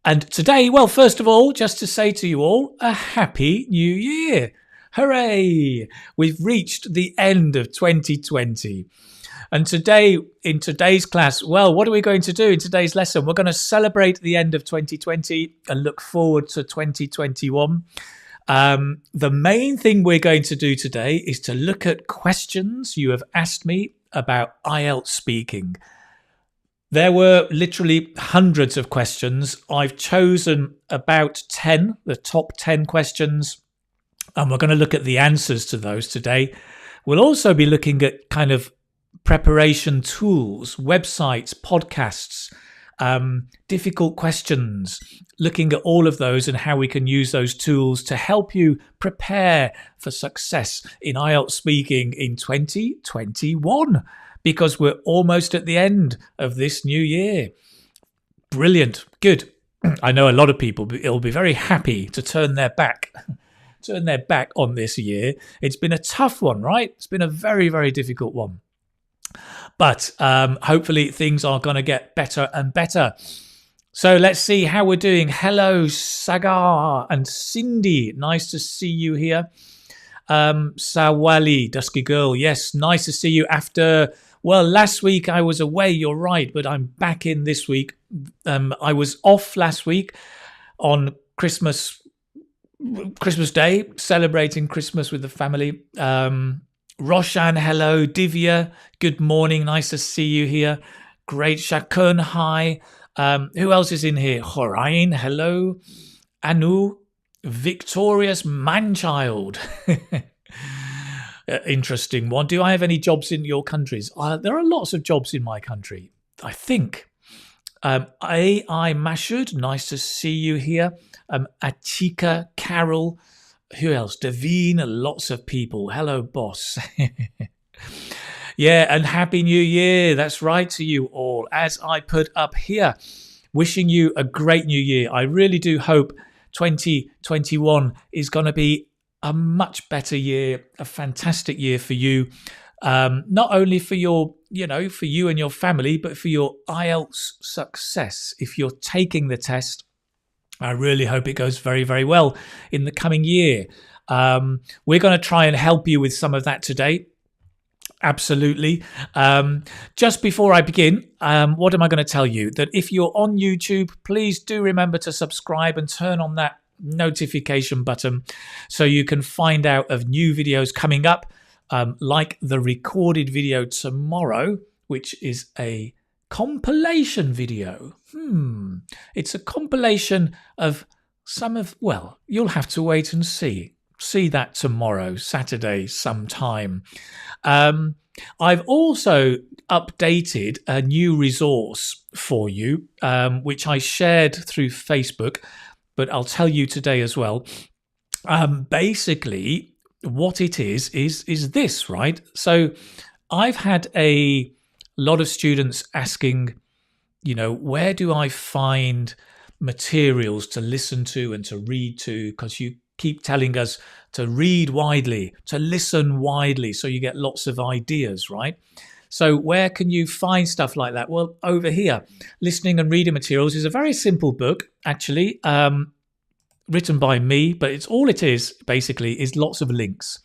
And today, well, first of all, just to say to you all, a happy new year. Hooray! We've reached the end of 2020. And today, in today's class, well, what are we going to do in today's lesson? We're going to celebrate the end of 2020 and look forward to 2021. The main thing we're going to do today is to look at questions you have asked me about IELTS speaking. There were literally hundreds of questions. I've chosen about 10, the top 10 questions, and we're going to look at the answers to those today. We'll also be looking at kind of preparation tools, websites, podcasts, difficult questions, looking at all of those and how we can use those tools to help you prepare for success in IELTS speaking in 2021. Because we're almost at the end of this new year. Brilliant. Good. I know a lot of people will be very happy to turn their back on this year. It's been a tough one, right? It's been a very, very difficult one. But hopefully things are going to get better and better. So let's see how we're doing. Hello, Sagar and Cindy. Nice to see you here. Sawali, Dusky Girl. Yes, nice to see you after... Well, last week I was away, you're right, but I'm back in this week. I was off last week on Christmas Day, celebrating Christmas with the family. Roshan, hello. Divya, good morning. Nice to see you here. Great. Shakun, hi. Who else is in here? Horain, hello. Anu, Victorious Manchild. Interesting one. Do I have any jobs in your countries? There are lots of jobs in my country, I think. AI Mashud, nice to see you here. Achika, Carol, who else? Davine, lots of people. Hello, boss. Yeah, and Happy New Year. That's right to you all. As I put up here, wishing you a great new year. I really do hope 2021 is going to be a much better year, a fantastic year for you, not only for your, for you and your family, but for your IELTS success. If you're taking the test, I really hope it goes very, very well in the coming year. We're going to try and help you with some of that today. Absolutely. Just before I begin, what am I going to tell you? That if you're on YouTube, please do remember to subscribe and turn on that notification button so you can find out of new videos coming up, like the recorded video tomorrow, which is a compilation video. It's a compilation of well, you'll have to wait and see that tomorrow, Saturday sometime. I've also updated a new resource for you, which I shared through Facebook, but I'll tell you today as well. Basically, what it is this, right? So I've had a lot of students asking, where do I find materials to listen to and to read to? Because you keep telling us to read widely, to listen widely, so you get lots of ideas, right? So where can you find stuff like that? Well, over here, Listening and Reading Materials is a very simple book, actually, written by me, but it is basically is lots of links.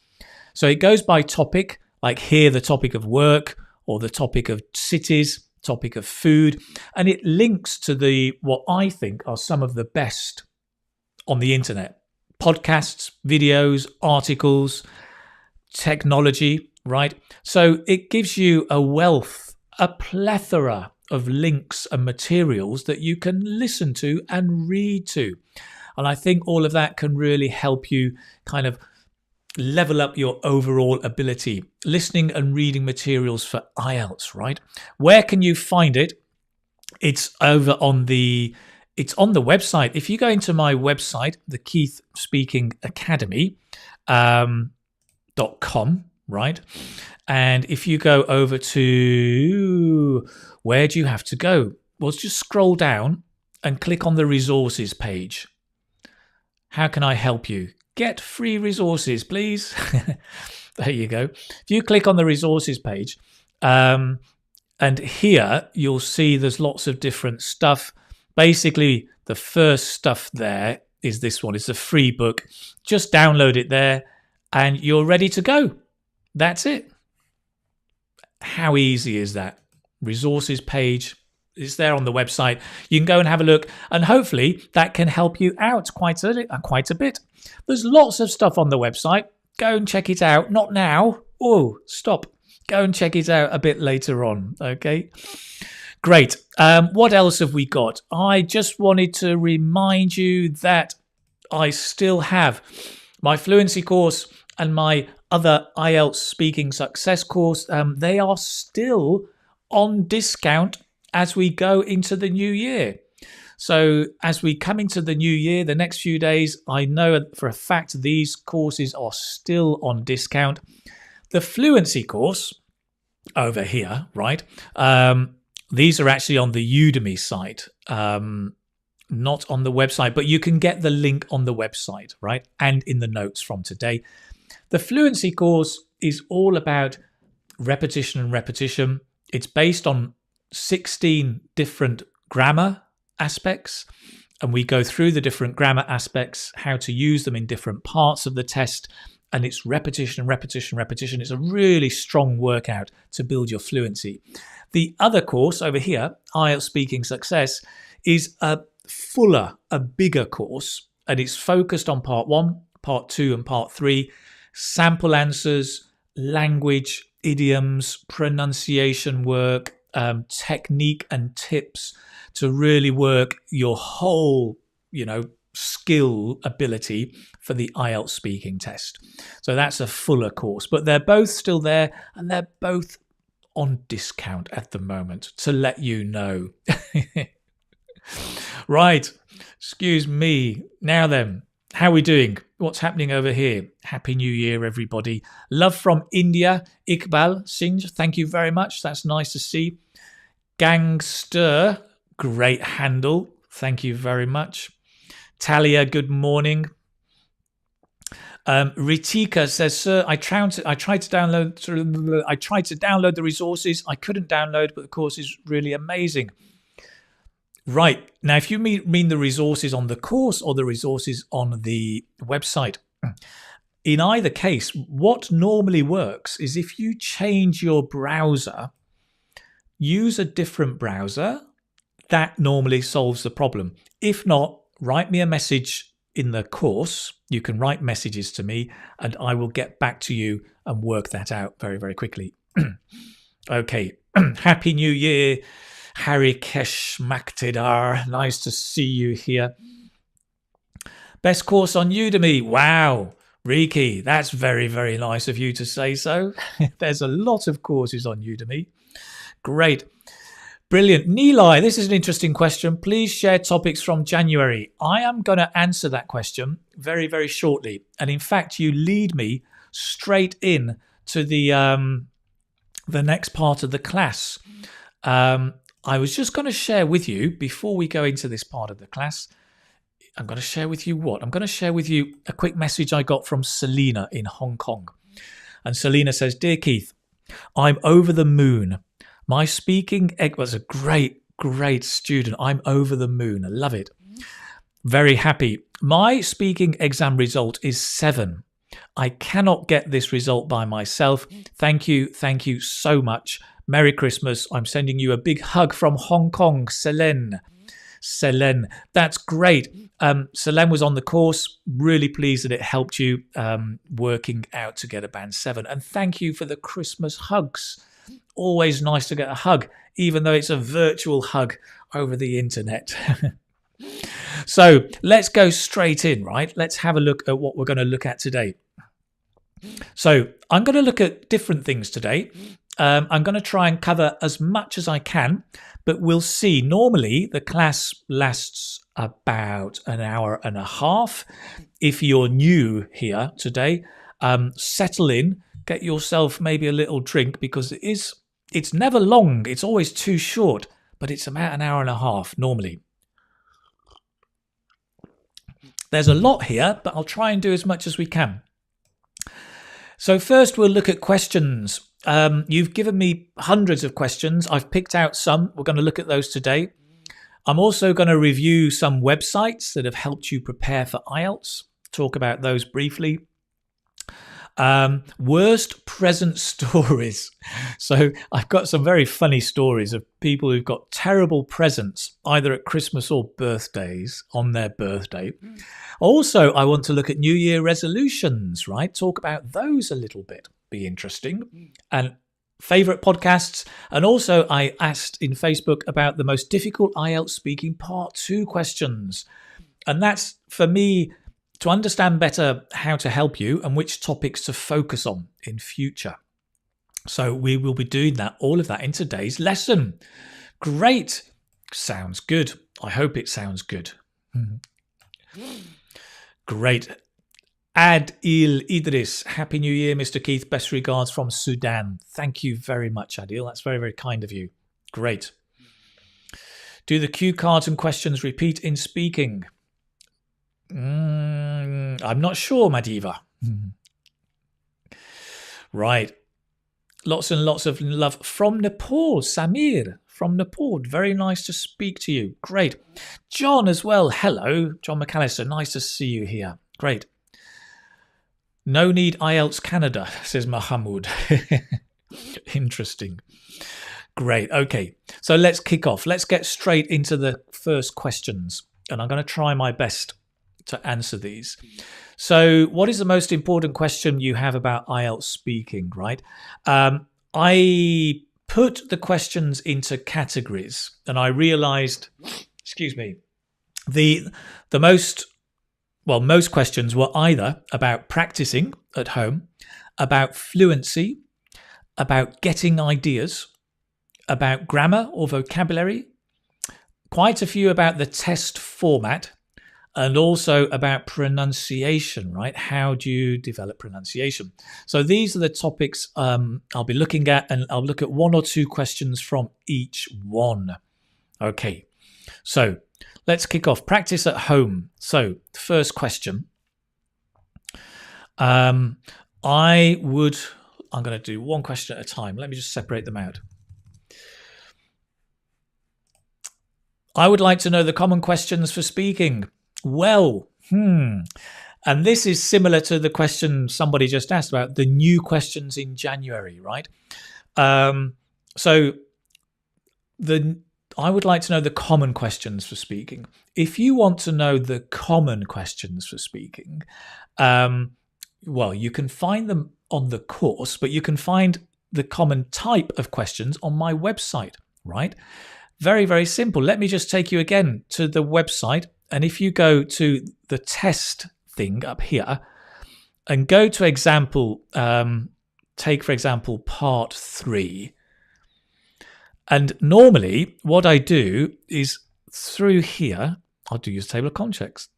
So it goes by topic, like here, the topic of work, or the topic of cities, topic of food, and it links to what I think are some of the best on the internet. Podcasts, videos, articles, technology, right? So it gives you a plethora of links and materials that you can listen to and read to. And I think all of that can really help you kind of level up your overall ability. Listening and reading materials for IELTS, right? Where can you find it? It's over on the website. If you go into my website, the Keith Speaking Academy, .com, right? And if you go over to, where do you have to go? Well, just scroll down and click on the resources page. How can I help you? Get free resources, please. There you go. If you click on the resources page, and here you'll see there's lots of different stuff. Basically, the first stuff there is this one. It's a free book. Just download it there and you're ready to go. That's it. How easy is that? Resources page is there on the website. You can go and have a look, and hopefully that can help you out quite a bit. There's lots of stuff on the website. Go and check it out. Not now. Oh, stop. Go and check it out a bit later on. Okay. Great. What else have we got? I just wanted to remind you that I still have my fluency course and my other IELTS speaking success course. They are still on discount as we go into the new year. So as we come into the new year, the next few days, I know for a fact these courses are still on discount. The fluency course over here, right? These are actually on the Udemy site, not on the website, but you can get the link on the website, right? And in the notes from today. The fluency course is all about repetition and repetition. It's based on 16 different grammar aspects, and we go through the different grammar aspects, how to use them in different parts of the test, and it's repetition, repetition, repetition. It's a really strong workout to build your fluency. The other course over here, IELTS Speaking Success, is a fuller, a bigger course, and it's focused on part 1, part 2, and part 3, sample answers, language, idioms, pronunciation work, technique and tips to really work your whole, skill ability for the IELTS speaking test. So that's a fuller course, but they're both still there and they're both on discount at the moment, to let you know. Right, excuse me. Now then, how are we doing? What's happening over here? Happy New Year, everybody. Love from India. Iqbal Singh, thank you very much. That's nice to see. Gangster, great handle. Thank you very much. Talia, good morning. Ritika says, sir, I tried to download the resources. I couldn't download, but the course is really amazing. Right. Now, if you mean the resources on the course or the resources on the website, in either case, what normally works is if you change your browser, use a different browser, that normally solves the problem. If not, write me a message in the course. You can write messages to me and I will get back to you and work that out very, very quickly. Okay. Happy New Year. Harikesh Maktidar, nice to see you here. Best course on Udemy. Wow, Riki, that's very, very nice of you to say so. There's a lot of courses on Udemy. Great. Brilliant. Nilai, this is an interesting question. Please share topics from January. I am going to answer that question very, very shortly. And in fact, you lead me straight in to the next part of the class. I was just going to share with you, before we go into this part of the class, I'm going to share with you what? I'm going to share with you a quick message I got from Selena in Hong Kong. And Selena says, Dear Keith, I'm over the moon. My speaking was a great, great student. I'm over the moon. I love it. Very happy. My speaking exam result is 7. I cannot get this result by myself. Thank you. Thank you so much. Merry Christmas. I'm sending you a big hug from Hong Kong, Selen. Selen, that's great. Selen was on the course. Really pleased that it helped you working out to get a band 7. And thank you for the Christmas hugs. Always nice to get a hug, even though it's a virtual hug over the internet. So let's go straight in, right? Let's have a look at what we're going to look at today. So I'm going to look at different things today. I'm going to try and cover as much as I can, but we'll see. Normally, the class lasts about an hour and a half. If you're new here today, settle in, get yourself maybe a little drink, because it's never long. It's always too short, but it's about an hour and a half normally. There's a lot here, but I'll try and do as much as we can. So first, we'll look at questions. You've given me hundreds of questions. I've picked out some. We're going to look at those today. I'm also going to review some websites that have helped you prepare for IELTS, talk about those briefly. Worst present stories. So I've got some very funny stories of people who've got terrible presents, either at Christmas or birthdays, on their birthday. Also, I want to look at New Year resolutions, right? Talk about those a little bit. Be interesting. And favorite podcasts. And also I asked in Facebook about the most difficult IELTS speaking part 2 questions. And that's, for me, to understand better how to help you and which topics to focus on in future. So we will be doing that, all of that in today's lesson. Great. Sounds good. I hope it sounds good. Great. Adil Idris. Happy New Year, Mr. Keith. Best regards from Sudan. Thank you very much, Adil. That's very, very kind of you. Great. Do the cue cards and questions repeat in speaking? I'm not sure, Madiva. Right. Lots and lots of love from Nepal. Samir from Nepal. Very nice to speak to you. Great. John as well. Hello, John McAllister. Nice to see you here. Great. No need IELTS Canada, says Mahamud. Interesting. Great. Okay. So let's kick off. Let's get straight into the first questions. And I'm going to try my best to answer these. So what is the most important question you have about IELTS speaking, right? I put the questions into categories and I realized, most questions were either about practicing at home, about fluency, about getting ideas, about grammar or vocabulary, quite a few about the test format, and also about pronunciation, right? How do you develop pronunciation? So these are the topics I'll be looking at, and I'll look at 1 or 2 questions from each one. Okay, so let's kick off. Practice at home. So first question. I'm going to do one question at a time. Let me just separate them out. I would like to know the common questions for speaking. Well, and this is similar to the question somebody just asked about the new questions in January, right? So I would like to know the common questions for speaking. If you want to know the common questions for speaking, well, you can find them on the course, but you can find the common type of questions on my website, right? Very, very simple. Let me just take you again to the website. And if you go to the test thing up here and go to example, take, for example, part 3. And normally what I do is through here, I'll do use table of context.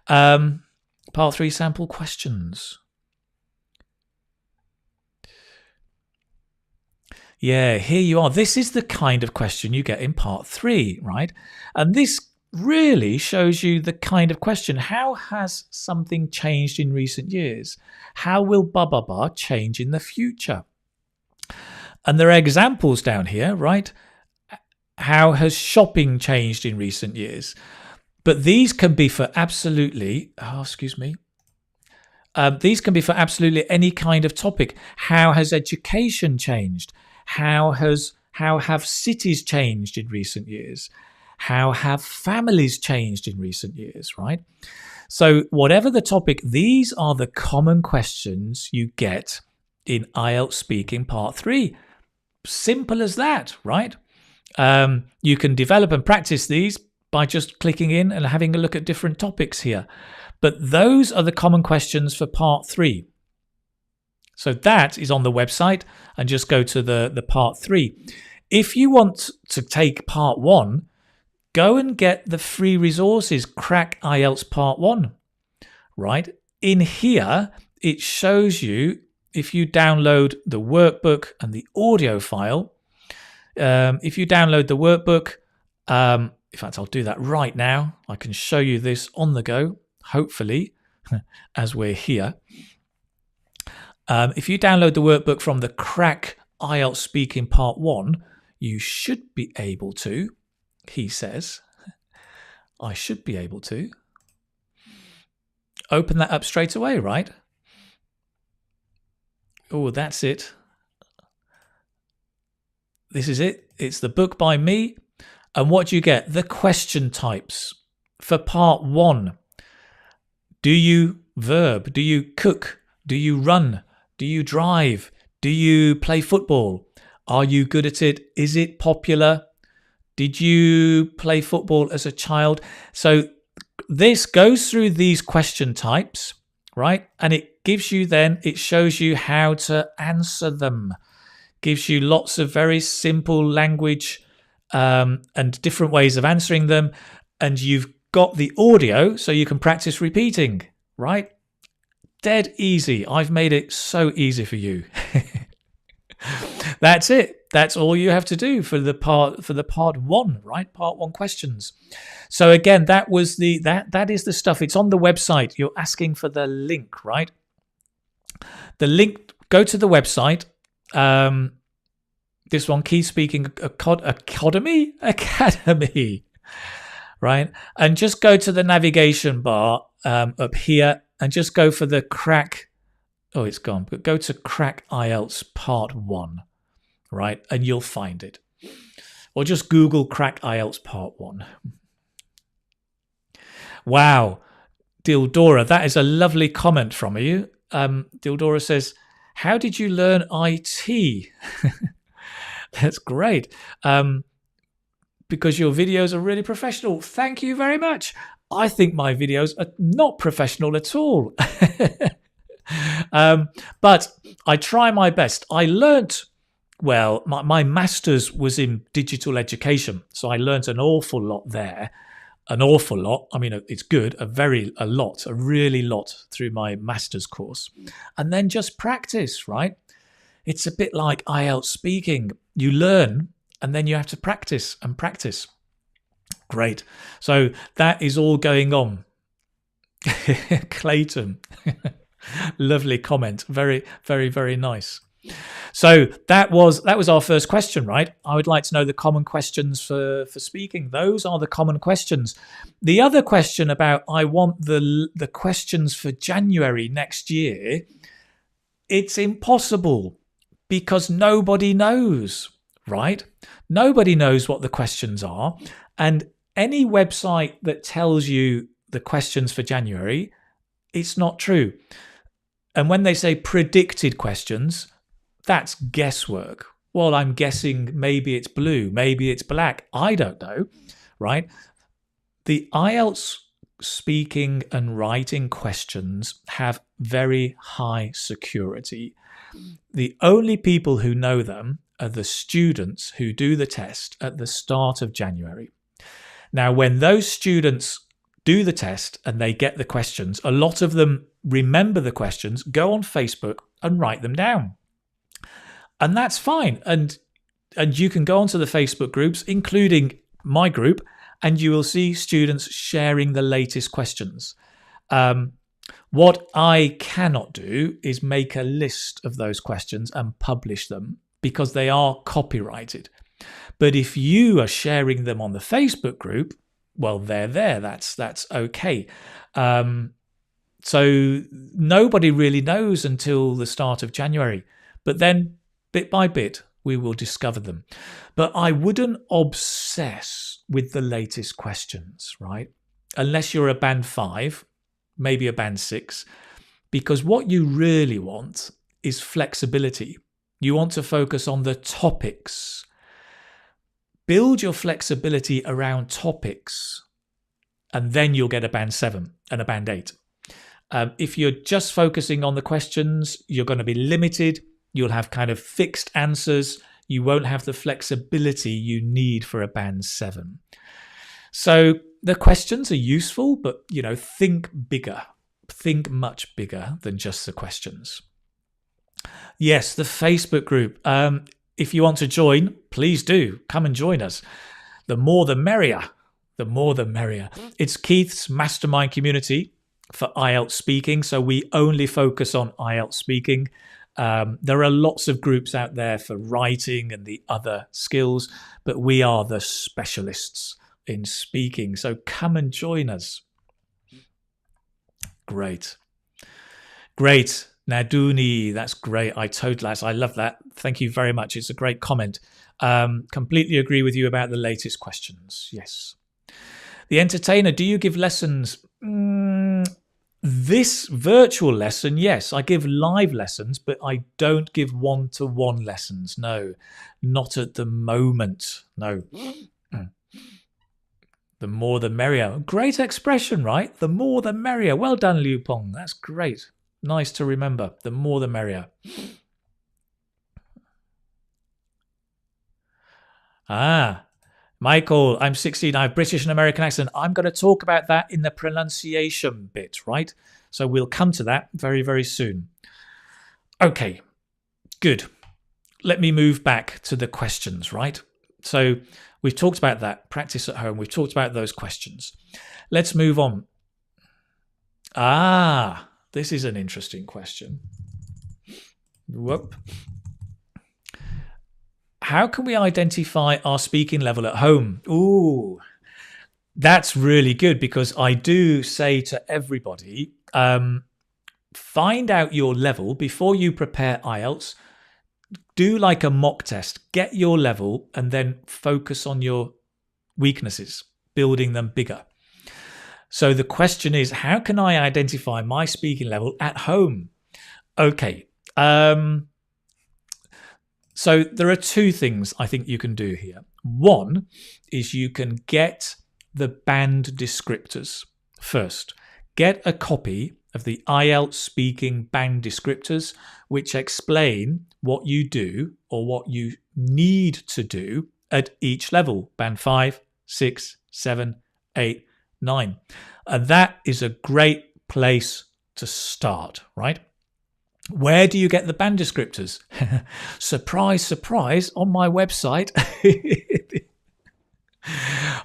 Part 3 sample questions. Yeah, here you are. This is the kind of question you get in part 3, right? And this really shows you the kind of question. How has something changed in recent years? How will blah, blah, blah change in the future? And there are examples down here, right? How has shopping changed in recent years? But these can be for absolutely, these can be for absolutely any kind of topic. How has education changed? How have cities changed in recent years? How have families changed in recent years, right? So whatever the topic, these are the common questions you get in IELTS Speaking Part 3. Simple as that, right? You can develop and practice these by just clicking in and having a look at different topics here. But those are the common questions for Part 3. So that is on the website, and just go to the part 3. If you want to take part 1, go and get the free resources, Crack IELTS Part 1, right? In here, it shows you, if you download the workbook and the audio file, if you download the workbook, in fact, I'll do that right now. I can show you this on the go, hopefully, as we're here. If you download the workbook from the Crack IELTS Speaking Part 1, you should be able to. he says. I should be able to open that up straight away, right? Oh, that's it. This is it. It's the book by me. And what do you get? The question types for part 1. Do you verb? Do you cook? Do you run? Do you drive? Do you play football? Are you good at it? Is it popular? Did you play football as a child? So this goes through these question types, right? And it gives you then, it shows you how to answer them. Gives you lots of very simple language and different ways of answering them. And you've got the audio so you can practice repeating, right? Dead easy. I've made it so easy for you. That's it. That's all you have to do for the part 1, right? Part 1 questions. So again, that was that is the stuff. It's on the website. You're asking for the link, right? The link, go to the website. This one, Key Speaking Academy, right? And just go to the navigation bar up here and just go for the crack. Oh, it's gone. But go to Crack IELTS Part 1, right? And you'll find it. Or just Google Crack IELTS Part 1. Wow. Dildora, that is a lovely comment from you. Dildora says, how did you learn IT? That's great. Because your videos are really professional. Thank you very much. I think my videos are not professional at all. But I try my best. I learnt, well, my master's was in digital education. So I learnt an awful lot there. An awful lot. I mean, it's good. A really lot through my master's course. And then just practice, right? It's a bit like IELTS speaking. You learn and then you have to practice and practice. Great. So that is all going on. Clayton. Lovely comment. Very, very, very nice. So that was our first question, right? I would like to know the common questions for speaking. Those are the common questions. The other question about I want the questions for January next year, it's impossible because nobody knows, right? Nobody knows what the questions are. And any website that tells you the questions for January, it's not true. And when they say predicted questions, that's guesswork. Well, I'm guessing maybe it's blue, maybe it's black. I don't know, right? The IELTS speaking and writing questions have very high security. The only people who know them are the students who do the test at the start of January. Now, when those students do the test and they get the questions, a lot of them remember the questions, go on Facebook and write them down. And that's fine. And you can go onto the Facebook groups, including my group, and you will see students sharing the latest questions. What I cannot do is make a list of those questions and publish them because they are copyrighted. But if you are sharing them on the Facebook group, well, they're there. That's okay. So nobody really knows until the start of January. But then bit by bit, we will discover them. But I wouldn't obsess with the latest questions, right? Unless you're a band 5, maybe a band 6, because what you really want is flexibility. You want to focus on the topics. Build your flexibility around topics, and then you'll get a band 7 and a band 8. If you're just focusing on the questions, you're going to be limited. You'll have kind of fixed answers. You won't have the flexibility you need for a band 7. So the questions are useful, but, think bigger. Think much bigger than just the questions. Yes, the Facebook group. If you want to join, please do. Come and join us. The more the merrier. The more the merrier. It's Keith's mastermind community for IELTS speaking. So we only focus on IELTS speaking. There are lots of groups out there for writing and the other skills, but we are the specialists in speaking. So come and join us. Great. Naduni, that's great. I love that. Thank you very much. It's a great comment. Completely agree with you about the latest questions. Yes. The entertainer, do you give lessons? This virtual lesson, yes, I give live lessons, but I don't give one-to-one lessons. No, not at the moment. No. The more the merrier. Great expression, right? The more the merrier. Well done, Liu Peng. That's great. Nice to remember. The more the merrier. Michael, I'm 16. I have British and American accent. I'm going to talk about that in the pronunciation bit, right? So we'll come to that very, very soon. Okay, good. Let me move back to the questions, right? So we've talked about that. Practice at home. We've talked about those questions. Let's move on. This is an interesting question. Whoop. How can we identify our speaking level at home? Ooh, that's really good, because I do say to everybody, find out your level before you prepare IELTS. Do like a mock test, get your level, and then focus on your weaknesses, building them bigger. So the question is, how can I identify my speaking level at home? Okay. So there are two things I think you can do here. One is you can get the band descriptors first. Get a copy of the IELTS speaking band descriptors, which explain what you do or what you need to do at each level, band 5, 6, 7, 8, 9. And that is a great place to start, right? Where do you get the band descriptors? Surprise, surprise, on my website.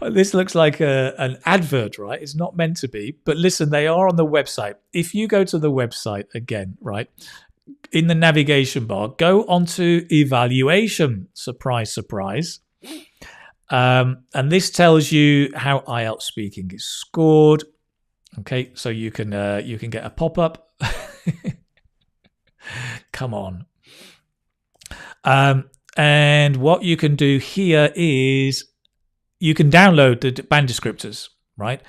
This looks like an advert, right? It's not meant to be. But listen, they are on the website. If you go to the website again, right, in the navigation bar, go onto evaluation. Surprise, surprise. And this tells you how IELTS speaking is scored. Okay, so you can get a pop-up. Come on. And what you can do here is you can download the band descriptors, right?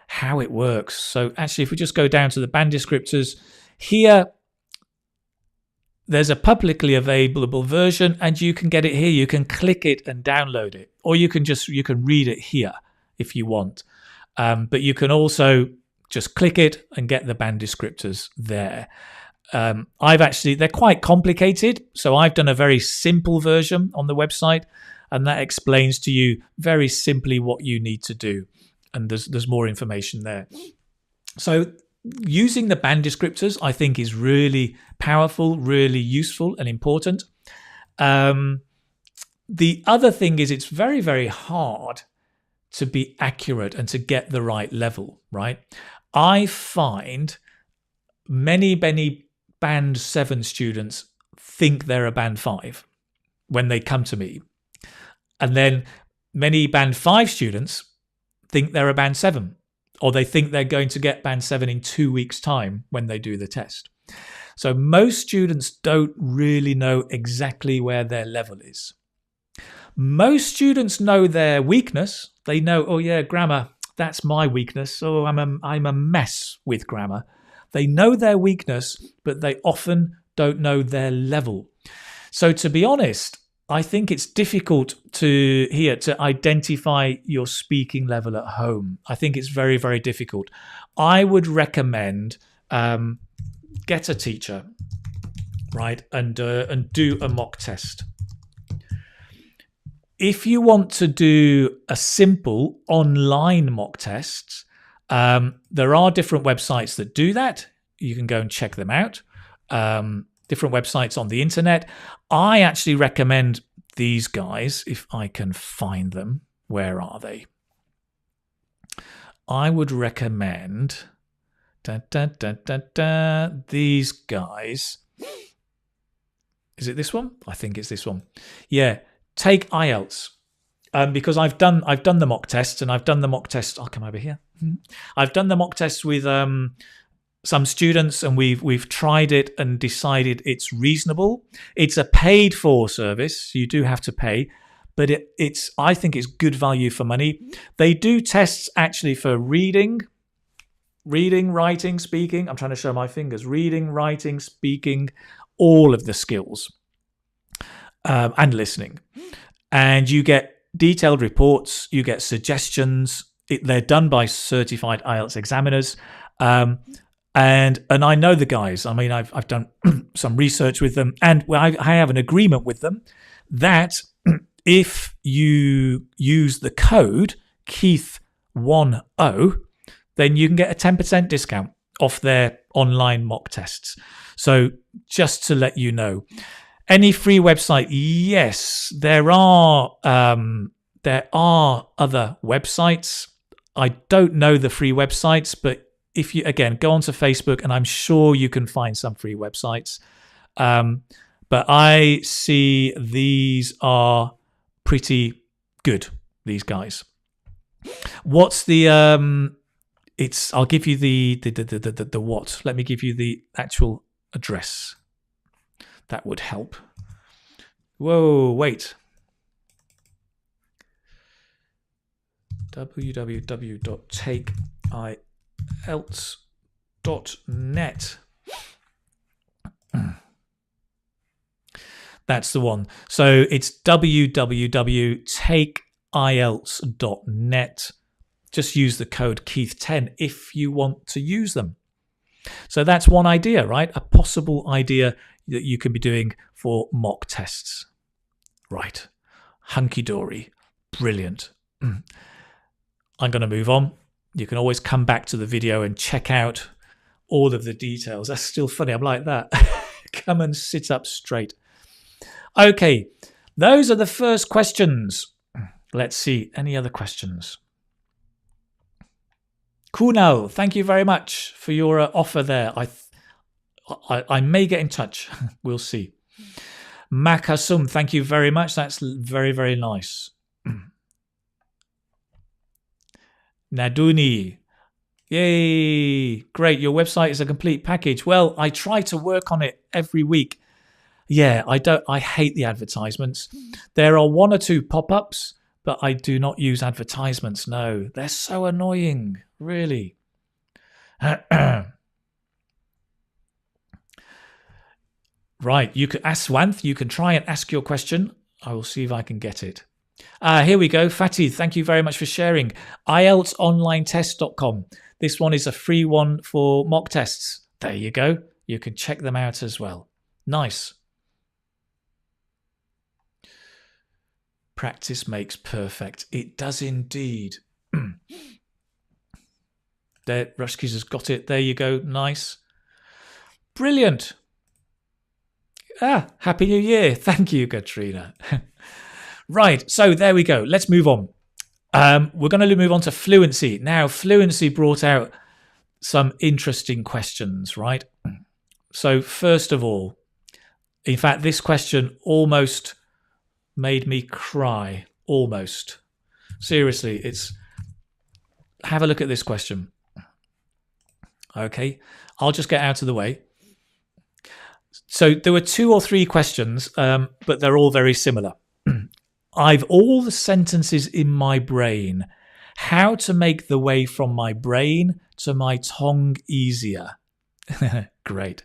How it works. So actually, if we just go down to the band descriptors, here there's a publicly available version, and you can get it here. You can click it and download it, or you can read it here if you want. But you can also just click it and get the band descriptors there. They're quite complicated, so I've done a very simple version on the website, and that explains to you very simply what you need to do, and there's more information there. So using the band descriptors, I think, is really powerful, really useful and important. The other thing is it's very, very hard to be accurate and to get the right level, right? I find many Band 7 students think they're a Band 5 when they come to me. And then many Band 5 students think they're a Band 7, or they think they're going to get Band 7 in 2 weeks' time when they do the test. So most students don't really know exactly where their level is. Most students know their weakness. They know, oh yeah, grammar, that's my weakness. Oh, I'm a mess with grammar. They know their weakness, but they often don't know their level. So to be honest, I think it's difficult to identify your speaking level at home. I think it's very, very difficult. I would recommend get a teacher, right, and do a mock test. If you want to do a simple online mock test, there are different websites that do that. You can go and check them out. Different websites on the internet. I actually recommend these guys, if I can find them. Where are they? I would recommend these guys. Is it this one? I think it's this one. Yeah, take IELTS. Because I've done the mock tests, and I've done the mock tests. I'll come over here. I've done the mock tests with some students, and we've tried it and decided it's reasonable. It's a paid for service. You do have to pay, but I think it's good value for money. They do tests actually for reading, writing, speaking. I'm trying to show my fingers. Reading, writing, speaking, all of the skills, and listening. And you get detailed reports, you get suggestions. They're done by certified IELTS examiners, and I know the guys. I mean, I've done some research with them, and I have an agreement with them that if you use the code Keith10, then you can get a 10% discount off their online mock tests. So just to let you know. Any free website? Yes, there are other websites. I don't know the free websites, but if you, again, go onto Facebook, and I'm sure you can find some free websites. But I see these are pretty good, these guys. What's the I'll give you the what. Let me give you the actual address. That would help. Whoa, wait. www.takeielts.net. That's the one. So it's www.takeielts.net. Just use the code Keith10 if you want to use them. So that's one idea, right? A possible idea that you can be doing for mock tests. Right. Hunky-dory. Brilliant. I'm going to move on. You can always come back to the video and check out all of the details. That's still funny. I'm like that. Come and sit up straight. Okay. Those are the first questions. Let's see. Any other questions? Kunal, thank you very much for your offer there. I may get in touch. We'll see. Makasum, thank you very much. That's very, very nice. Naduni, yay, great. Your website is a complete package. Well, I try to work on it every week. Yeah, I hate the advertisements. There are one or two pop-ups, but I do not use advertisements. No, they're so annoying, really. Right, you could ask Swanth. You can try and ask your question. I will see if I can get it. Here we go. Fatih, thank you very much for sharing. IELTSonlinetest.com. This one is a free one for mock tests. There you go. You can check them out as well. Nice. Practice makes perfect. It does indeed. There, Rushkis has got it. There you go. Nice. Brilliant. Happy New Year. Thank you, Katrina. Right, so there we go. Let's move on. We're going to move on to Fluency. Now, Fluency brought out some interesting questions, right? So first of all, in fact, this question almost made me cry. Almost. Seriously, have a look at this question. Okay, I'll just get out of the way. So there were 2 or 3 questions, but they're all very similar. I've all the sentences in my brain. How to make the way from my brain to my tongue easier. Great.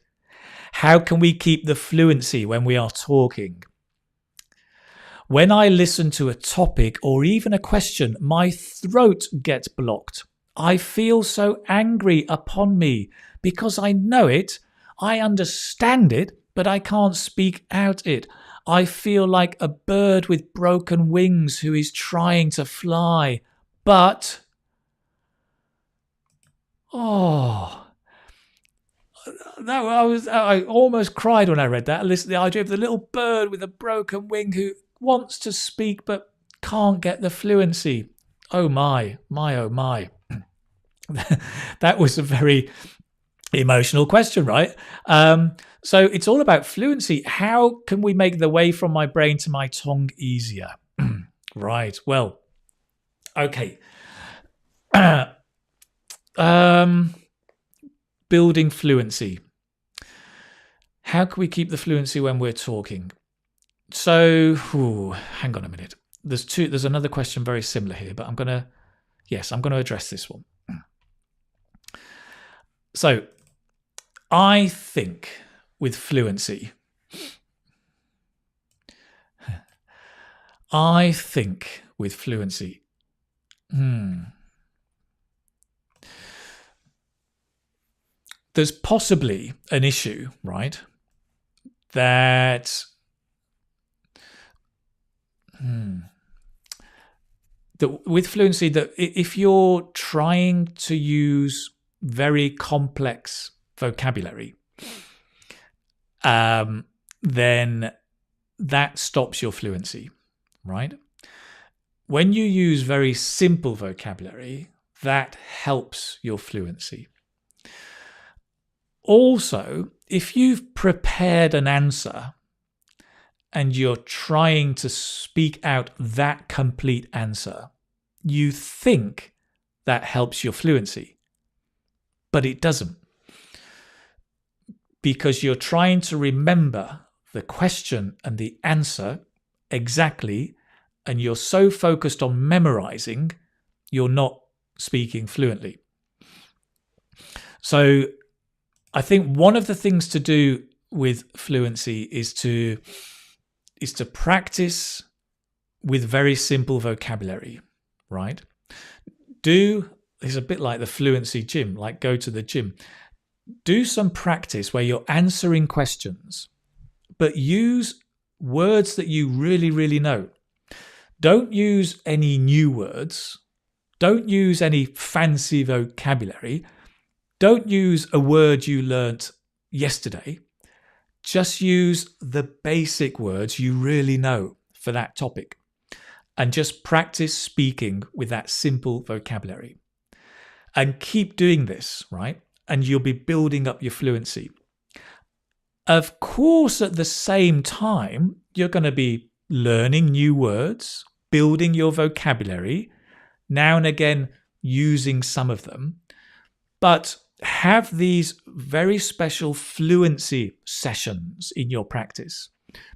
How can we keep the fluency when we are talking? When I listen to a topic or even a question, my throat gets blocked. I feel so angry upon me because I know it, I understand it, but I can't speak out it. I feel like a bird with broken wings who is trying to fly, but... Oh... No, I almost cried when I read that. Listen, the idea of the little bird with a broken wing who wants to speak but can't get the fluency. Oh my, oh my. That was a very emotional question, right? So it's all about fluency. How can we make the way from my brain to my tongue easier? Right. Well, okay. Building fluency. How can we keep the fluency when we're talking? So, hang on a minute. There's another question very similar here, but I'm going to address this one. So, I think with fluency, there's possibly an issue, right? That with fluency, that if you're trying to use very complex vocabulary, then that stops your fluency, right? When you use very simple vocabulary, that helps your fluency. Also, if you've prepared an answer and you're trying to speak out that complete answer, you think that helps your fluency, but it doesn't. Because you're trying to remember the question and the answer exactly, and you're so focused on memorizing, you're not speaking fluently. So I think one of the things to do with fluency is to practice with very simple vocabulary, right? It's a bit like the fluency gym, like go to the gym. Do some practice where you're answering questions, but use words that you really, really know. Don't use any new words. Don't use any fancy vocabulary. Don't use a word you learnt yesterday. Just use the basic words you really know for that topic. And just practice speaking with that simple vocabulary. And keep doing this, right? And you'll be building up your fluency. Of course, at the same time, you're going to be learning new words, building your vocabulary, now and again using some of them. But have these very special fluency sessions in your practice.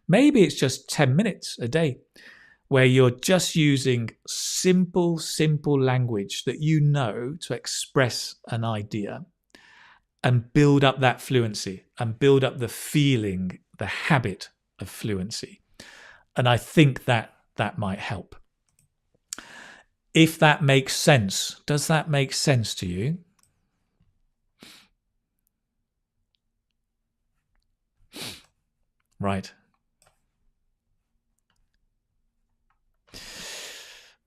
Maybe it's just 10 minutes a day where you're just using simple language that you know to express an idea, and build up that fluency and build up the feeling, the habit of fluency. And I think that might help. If that makes sense, does that make sense to you? Right.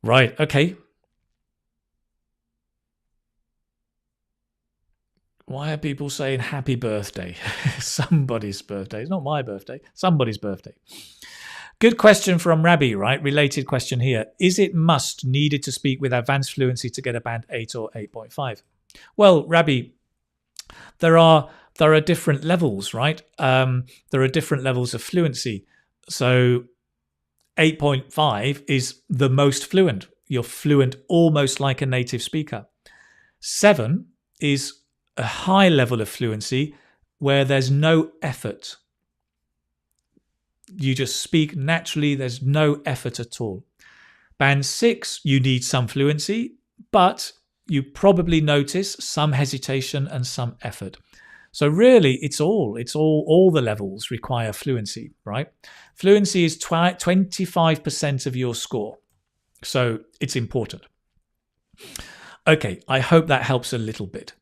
Right, okay. Why are people saying happy birthday? Somebody's birthday. It's not my birthday. Somebody's birthday. Good question from Rabbi, right? Related question here. Is it needed to speak with advanced fluency to get a band 8 or 8.5? Well, Rabbi, there are different levels, right? There are different levels of fluency. So 8.5 is the most fluent. You're fluent almost like a native speaker. 7 is a high level of fluency where there's no effort. You just speak naturally. There's no effort at all. Band 6, you need some fluency, but you probably notice some hesitation and some effort. So really, it's all the levels require fluency, right? Fluency is 25% of your score. So it's important. Okay, I hope that helps a little bit.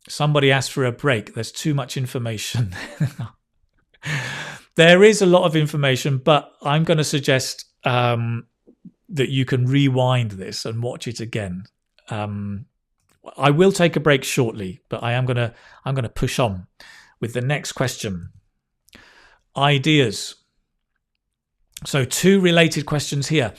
Somebody asked for a break. There's too much information. There is a lot of information, but I'm going to suggest that you can rewind this and watch it again. I will take a break shortly, but I'm going to push on with the next question. Ideas. So 2 related questions here.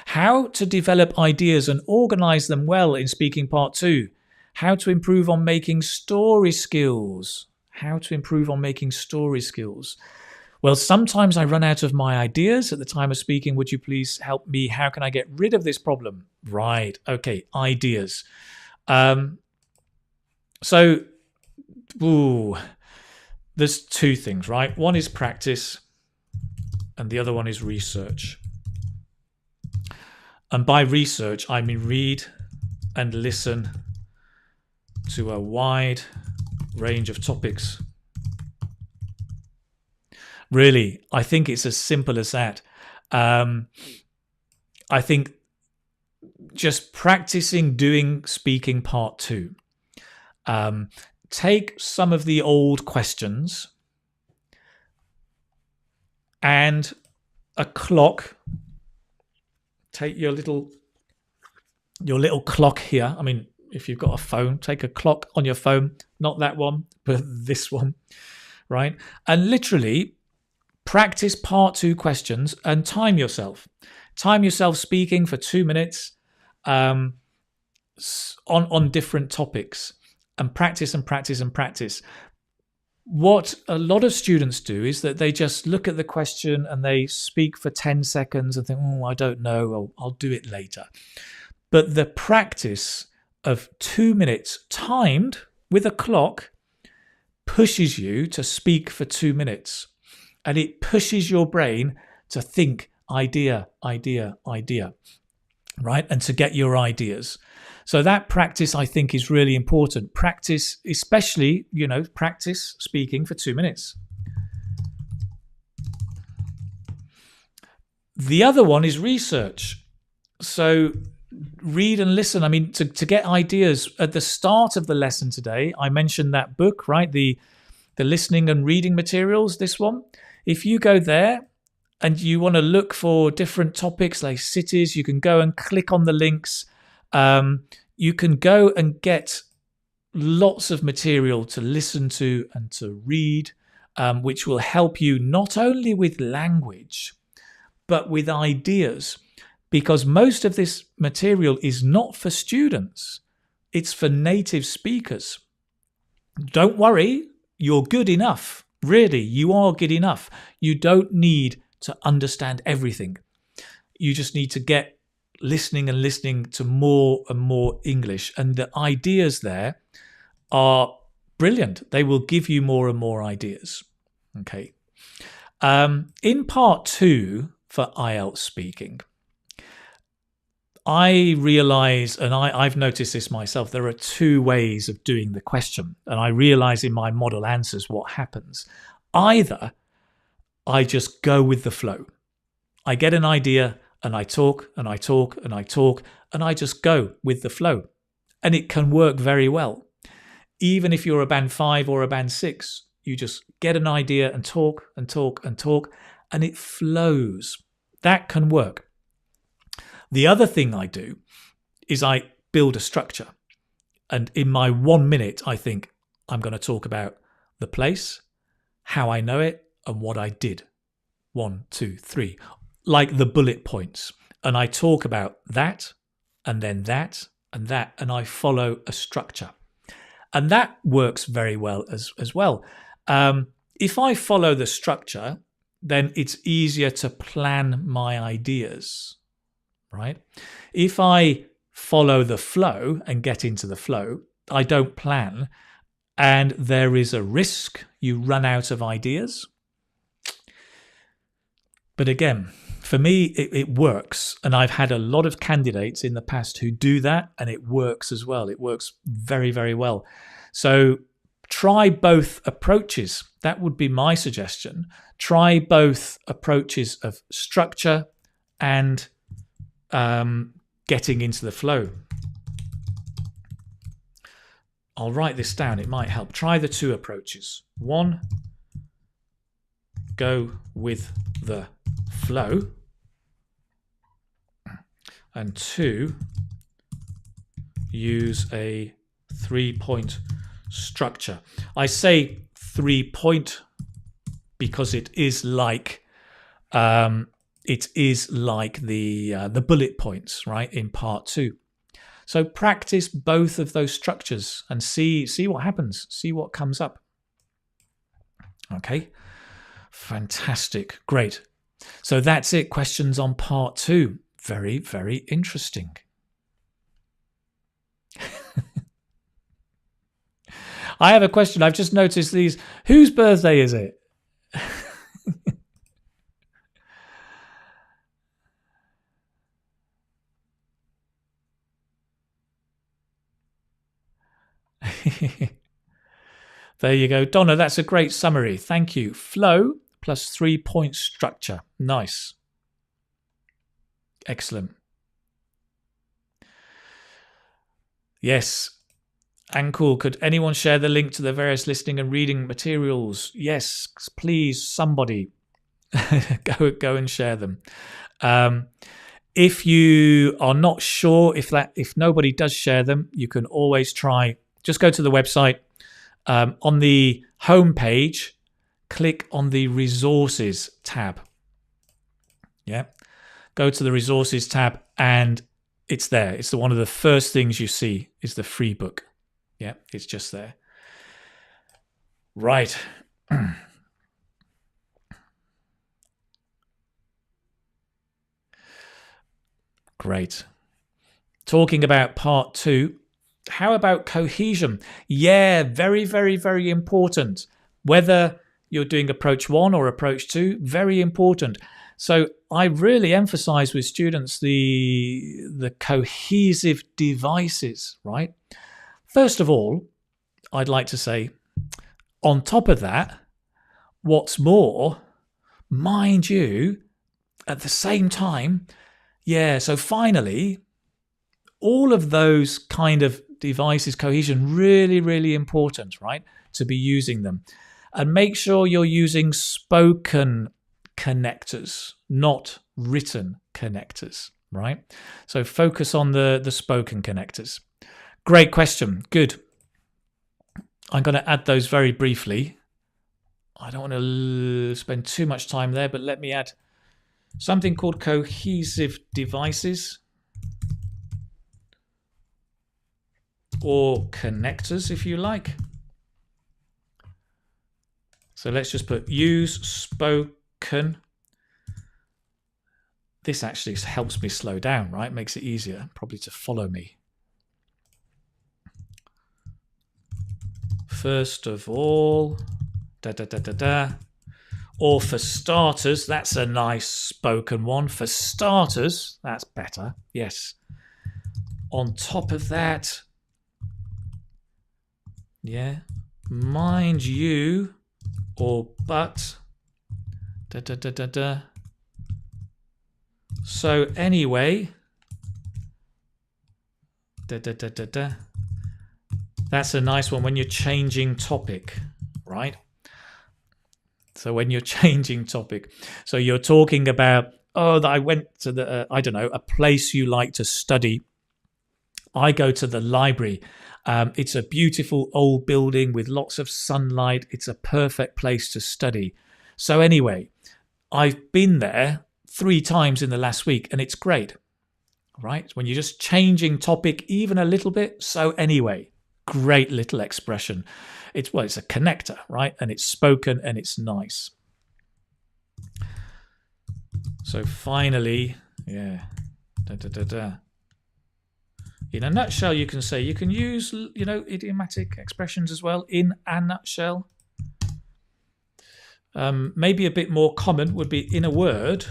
How to develop ideas and organize them well in speaking part 2. How to improve on making story skills. How to improve on making story skills. Well, sometimes I run out of my ideas at the time of speaking. Would you please help me? How can I get rid of this problem? Right. Okay. Ideas. So, there's two things, right? One is practice and the other one is research. And by research, I mean read and listen to a wide range of topics. Really, I think it's as simple as that. I think just practicing doing speaking part 2. Take some of the old questions and a clock. Take your little clock here. I mean, if you've got a phone, take a clock on your phone, not that one, but this one, right? And literally practice part 2 questions and time yourself. Time yourself speaking for 2 minutes on different topics, and practice and practice and practice. What a lot of students do is that they just look at the question and they speak for 10 seconds and think, I don't know, I'll do it later. But the practice of 2 minutes timed with a clock pushes you to speak for 2 minutes. And it pushes your brain to think idea, right? And to get your ideas. So that practice, I think, is really important. Practice, especially, practice speaking for 2 minutes. The other one is research. So read and listen. I mean, to get ideas. At the start of the lesson today, I mentioned that book, right? The listening and reading materials, this one. If you go there and you want to look for different topics like cities, you can go and click on the links. You can go and get lots of material to listen to and to read, which will help you not only with language, but with ideas. Because most of this material is not for students. It's for native speakers. Don't worry, you're good enough. Really, you are good enough. You don't need to understand everything. You just need to get listening and listening to more and more English. And the ideas there are brilliant. They will give you more and more ideas. Okay. In part 2 for IELTS speaking, I realize, and I've noticed this myself, there are 2 ways of doing the question. And I realize in my model answers what happens. Either I just go with the flow. I get an idea and I talk and I talk and I talk and I just go with the flow. And it can work very well. Even if you're a band 5 or a band 6, you just get an idea and talk and talk and talk and it flows. That can work. The other thing I do is I build a structure. And in my 1 minute, I think I'm going to talk about the place, how I know it, and what I did. 1, 2, 3. Like the bullet points. And I talk about that, and then that, and that, and I follow a structure. And that works very well as well. If I follow the structure, then it's easier to plan my ideas. Right? If I follow the flow and get into the flow, I don't plan, and there is a risk you run out of ideas. But again, for me, it works. And I've had a lot of candidates in the past who do that, and it works as well. It works very, very well. So try both approaches. That would be my suggestion. Try both approaches of structure and getting into the flow. I'll write this down. It might help. Try the 2 approaches. 1, go with the flow. And 2, use a 3-point structure. I say 3-point because it is like the bullet points, right, in part 2. So practice both of those structures and see what happens, see what comes up. Okay, fantastic. Great. So that's it. Questions on part 2. Very, very interesting. I have a question. I've just noticed these. Whose birthday is it? There you go. Donna, that's a great summary. Thank you. Flow plus 3-point structure. Nice. Excellent. Yes. And cool. Could anyone share the link to the various listening and reading materials? Yes, please, somebody. go and share them. If you are not sure if nobody does share them, you can always try. Just go to the website. On the home page, click on the resources tab. Yeah, go to the resources tab and it's there. It's one of the first things you see is the free book. Yeah, it's just there. Right. Great. Talking about part 2. How about cohesion? Yeah, very, very, very important. Whether you're doing approach 1 or approach 2, very important. So I really emphasize with students the cohesive devices, right? First of all, I'd like to say, on top of that, what's more, mind you, at the same time, yeah, so finally, all of those kind of devices, cohesion, really, really important, right? To be using them. And make sure you're using spoken connectors, not written connectors, right? So focus on the spoken connectors. Great question. Good. I'm going to add those very briefly. I don't want to spend too much time there, but let me add something called cohesive devices. Or connectors, if you like. So let's just put use spoken. This actually helps me slow down, right? Makes it easier probably to follow me. First of all, or for starters, that's a nice spoken one. For starters, that's better. Yes. On top of that, yeah, mind you, or but, So anyway, that's a nice one when you're changing topic, right? So when you're changing topic, so you're talking about, I went to the, I don't know, a place you like to study. I go to the library. It's a beautiful old building with lots of sunlight. It's a perfect place to study. So anyway, I've been there 3 times in the last week and it's great, right? When you're just changing topic even a little bit. So anyway, great little expression. It's a connector, right? And it's spoken and it's nice. So finally, yeah, in a nutshell, you can say, you can use, idiomatic expressions as well. In a nutshell. Maybe a bit more common would be in a word.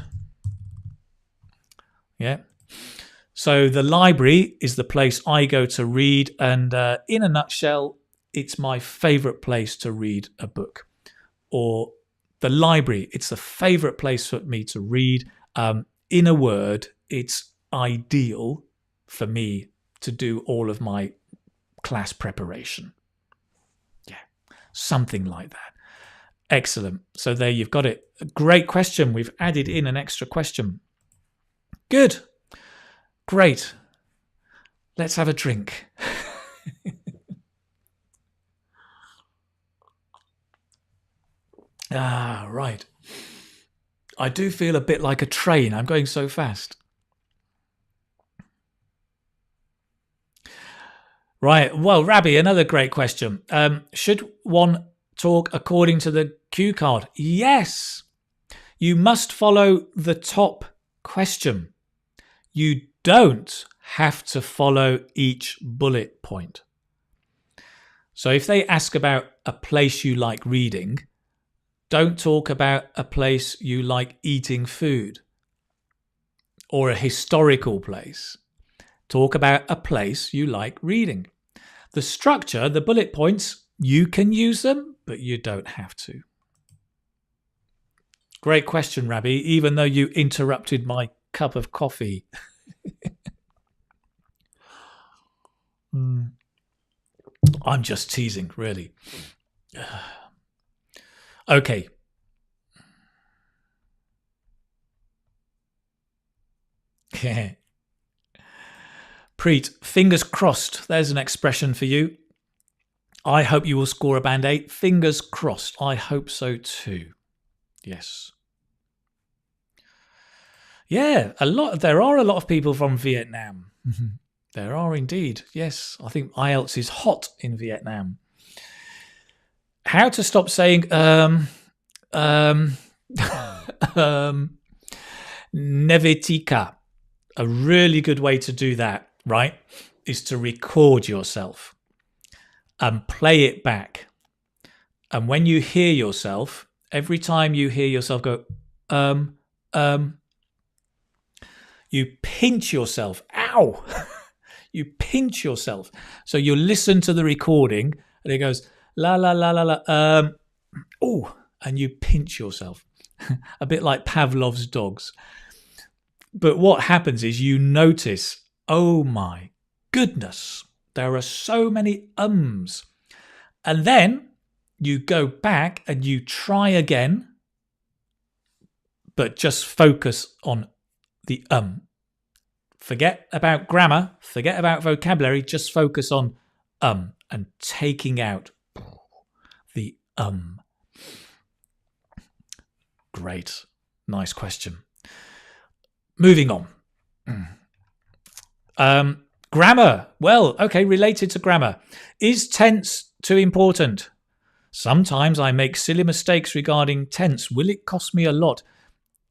Yeah. So the library is the place I go to read. And in a nutshell, it's my favorite place to read a book. Or the library, it's a favorite place for me to read. In a word, it's ideal for me to do all of my class preparation. Yeah, something like that. Excellent. So there you've got it. A great question. We've added in an extra question. Good. Great. Let's have a drink. Right. I do feel a bit like a train. I'm going so fast. Right. Well, Rabbi, another great question. Should one talk according to the Cue card. Yes. You must follow the top question. You don't have to follow each bullet point. So if they ask about a place you like reading, don't talk about a place you like eating food or a historical place. Talk about a place you like reading. The structure, the bullet points, you can use them, but you don't have to. Great question, Rabbi, even though you interrupted my cup of coffee. I'm just teasing, really. Okay. Preet, fingers crossed. There's an expression for you. I hope you will score a band 8. Fingers crossed. I hope so too. Yes. Yeah, there are a lot of people from Vietnam. There are indeed. Yes, I think IELTS is hot in Vietnam. How to stop saying nevetika. A really good way to do that, right, is to record yourself and play it back. And when you hear yourself, every time you hear yourself go, you pinch yourself. Ow! You pinch yourself. So you listen to the recording and it goes, la, la, la, la, la, oh, and you pinch yourself. A bit like Pavlov's dogs. But what happens is you notice, oh my goodness, there are so many ums. And then you go back and you try again, but just focus on the Forget about grammar, forget about vocabulary, just focus on and taking out the Great. Nice question. Moving on. Grammar. Well, okay, related to grammar. Is tense too important? Sometimes I make silly mistakes regarding tense. Will it cost me a lot?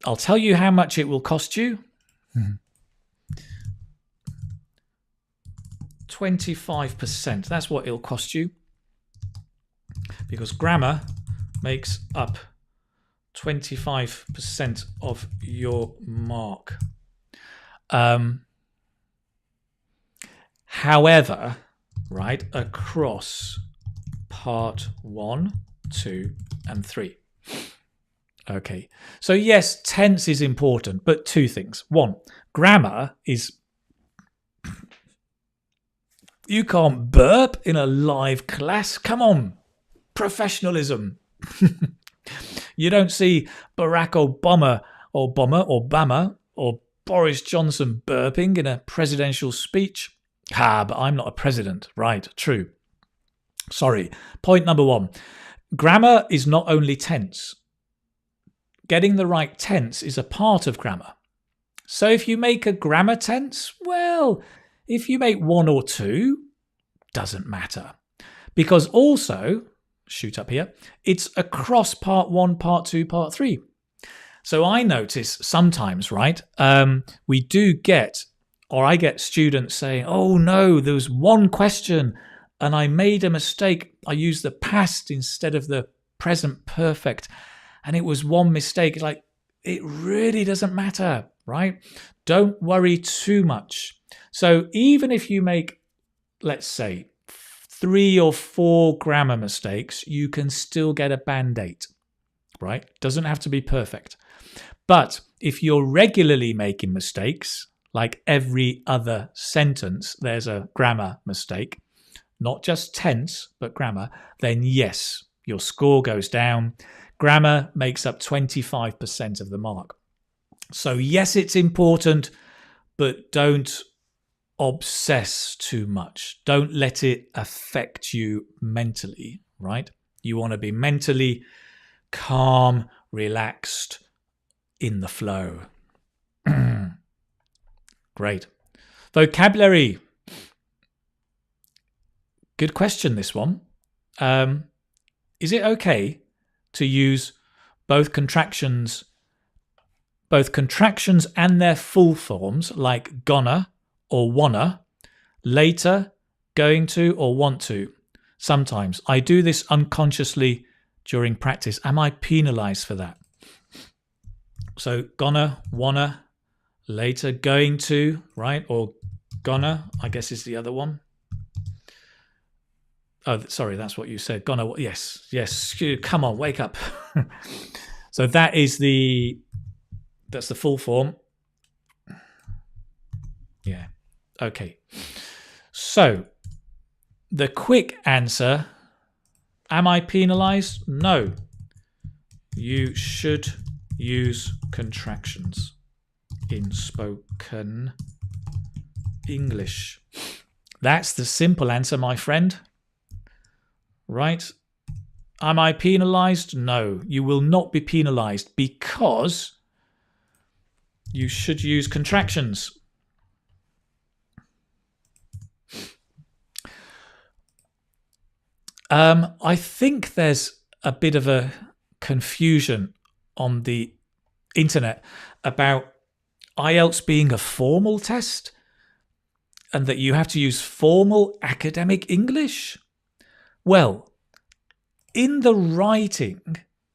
I'll tell you how much it will cost you. 25%. That's what it'll cost you. Because grammar makes up 25% of your mark. However, right, across part 1, 2, and 3. Okay, so yes, tense is important, but two things. One, grammar is... You can't burp in a live class. Come on, professionalism. You don't see Barack Obama or Boris Johnson burping in a presidential speech. But I'm not a president. Right, true. Sorry. Point number 1. Grammar is not only tense. Getting the right tense is a part of grammar. So if you make a grammar tense, well, if you make 1 or 2, doesn't matter. Because also, shoot up here, it's across part 1, part 2, part 3. So I notice sometimes, right, we do get, or I get students saying, oh no, there was one question and I made a mistake. I used the past instead of the present perfect. And it was one mistake. Like, it really doesn't matter, right? Don't worry too much. So even if you make, let's say, 3 or 4 grammar mistakes, you can still get a band 8, right? Doesn't have to be perfect. But if you're regularly making mistakes, like every other sentence, there's a grammar mistake, not just tense, but grammar, then yes, your score goes down. Grammar makes up 25% of the mark. So yes, it's important, but don't obsess too much. Don't let it affect you mentally, right? You want to be mentally calm, relaxed, in the flow. Great. Vocabulary. Good question, this one. Is it okay to use both contractions and their full forms like gonna or wanna, later, going to or want to. Sometimes I do this unconsciously during practice. Am I penalized for that? So gonna, wanna, later, going to, right? Or gonna, I guess is the other one. Oh, sorry, that's what you said. Gonna, yes. Come on, wake up. So that's the full form. Yeah. Okay. So the quick answer, am I penalized? No. You should use contractions in spoken English. That's the simple answer, my friend. Right? Am I penalized? No. You will not be penalized because you should use contractions. I think there's a bit of a confusion on the internet about IELTS being a formal test and that you have to use formal academic English. Well, in the writing,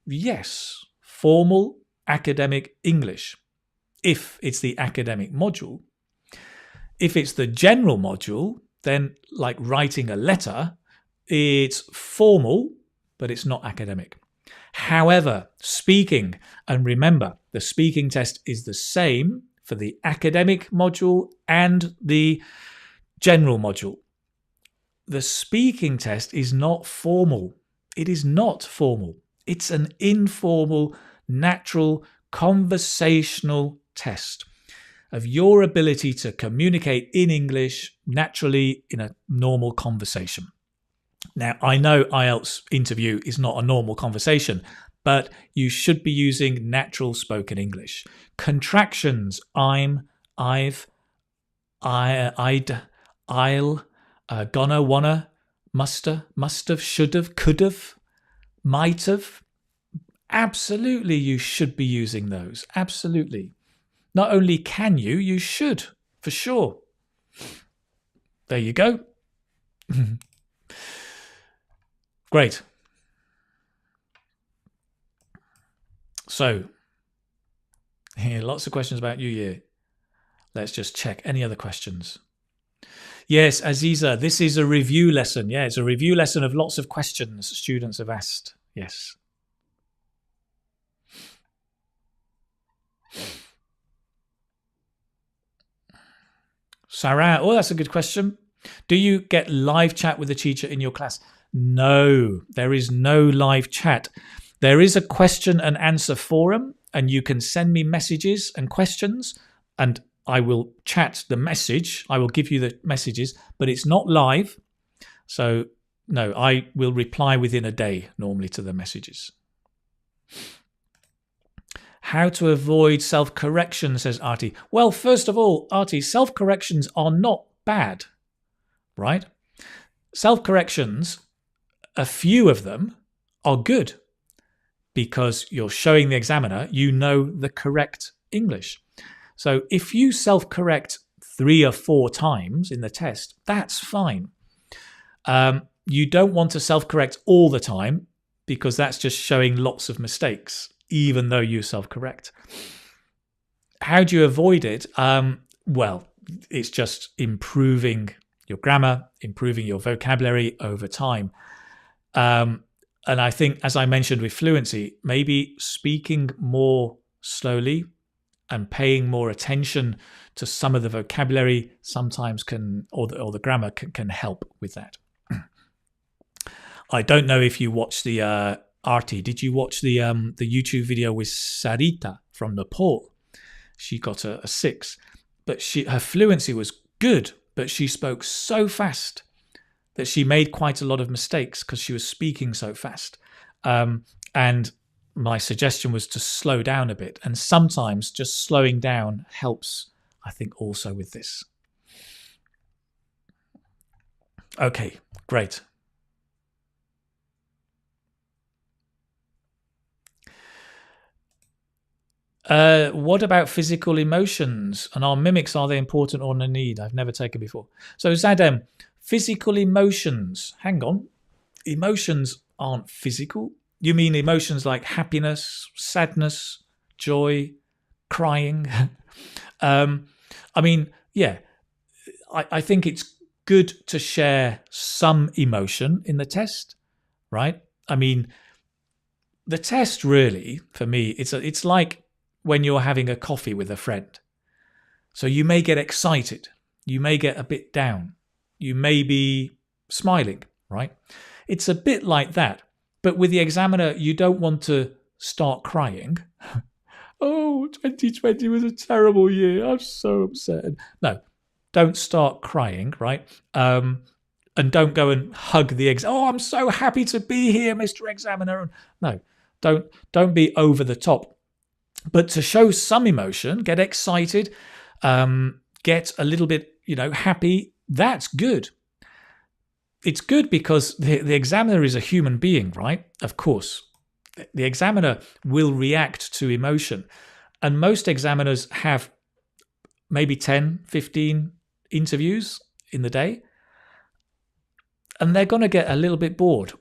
yes, formal academic English, if it's the academic module. If it's the general module, then like writing a letter, it's formal, but it's not academic. However, speaking, and remember, the speaking test is the same for the academic module and the general module. The speaking test is not formal. It is not formal. It's an informal, natural, conversational test of your ability to communicate in English naturally in a normal conversation. Now, I know IELTS interview is not a normal conversation, but you should be using natural spoken English. Contractions, I'm, I've, I'd, I'll, gonna, wanna, must've, should've, could've, might've. Absolutely, you should be using those. Absolutely. Not only can you, you should, for sure. There you go. Great. So, here, lots of questions about New Year. Let's just check. Any other questions? Yes, Aziza, this is a review lesson. Yeah, it's a review lesson of lots of questions students have asked. Yes. Sarah, oh, that's a good question. Do you get live chat with the teacher in your class? No, there is no live chat. There is a question and answer forum, and you can send me messages and questions, and I will chat the message. I will give you the messages, but it's not live. So, no, I will reply within a day normally to the messages. How to avoid self-correction, says Artie. Well, first of all, Artie, self-corrections are not bad, right? Self-corrections, a few of them are good because you're showing the examiner you know the correct English. So if you self-correct 3 or 4 times in the test, that's fine. You don't want to self-correct all the time because that's just showing lots of mistakes, even though you self-correct. How do you avoid it? Well, it's just improving your grammar, improving your vocabulary over time. And I think, as I mentioned with fluency, maybe speaking more slowly and paying more attention to some of the vocabulary sometimes can, or the grammar can help with that. I don't know if you watched the Artie. Did you watch the YouTube video with Sarita from Nepal? She got a 6, but her fluency was good, but she spoke so fast that she made quite a lot of mistakes because she was speaking so fast. And my suggestion was to slow down a bit. And sometimes just slowing down helps, I think, also with this. Okay, great. What about physical emotions? And are mimics, are they important or a need? I've never taken before. So Zadem, physical emotions. Hang on. Emotions aren't physical. You mean emotions like happiness, sadness, joy, crying? I mean, yeah, I think it's good to share some emotion in the test, right? I mean, the test really, for me, it's like when you're having a coffee with a friend. So you may get excited. You may get a bit down. You may be smiling, right? It's a bit like that. But with the examiner, you don't want to start crying. Oh, 2020 was a terrible year. I'm so upset. No, don't start crying, right? And don't go and hug the oh, I'm so happy to be here, Mr. Examiner. No, don't be over the top. But to show some emotion, get excited, get a little bit, happy, that's good. It's good because the examiner is a human being, right? Of course. The examiner will react to emotion. And most examiners have maybe 10, 15 interviews in the day. And they're going to get a little bit bored.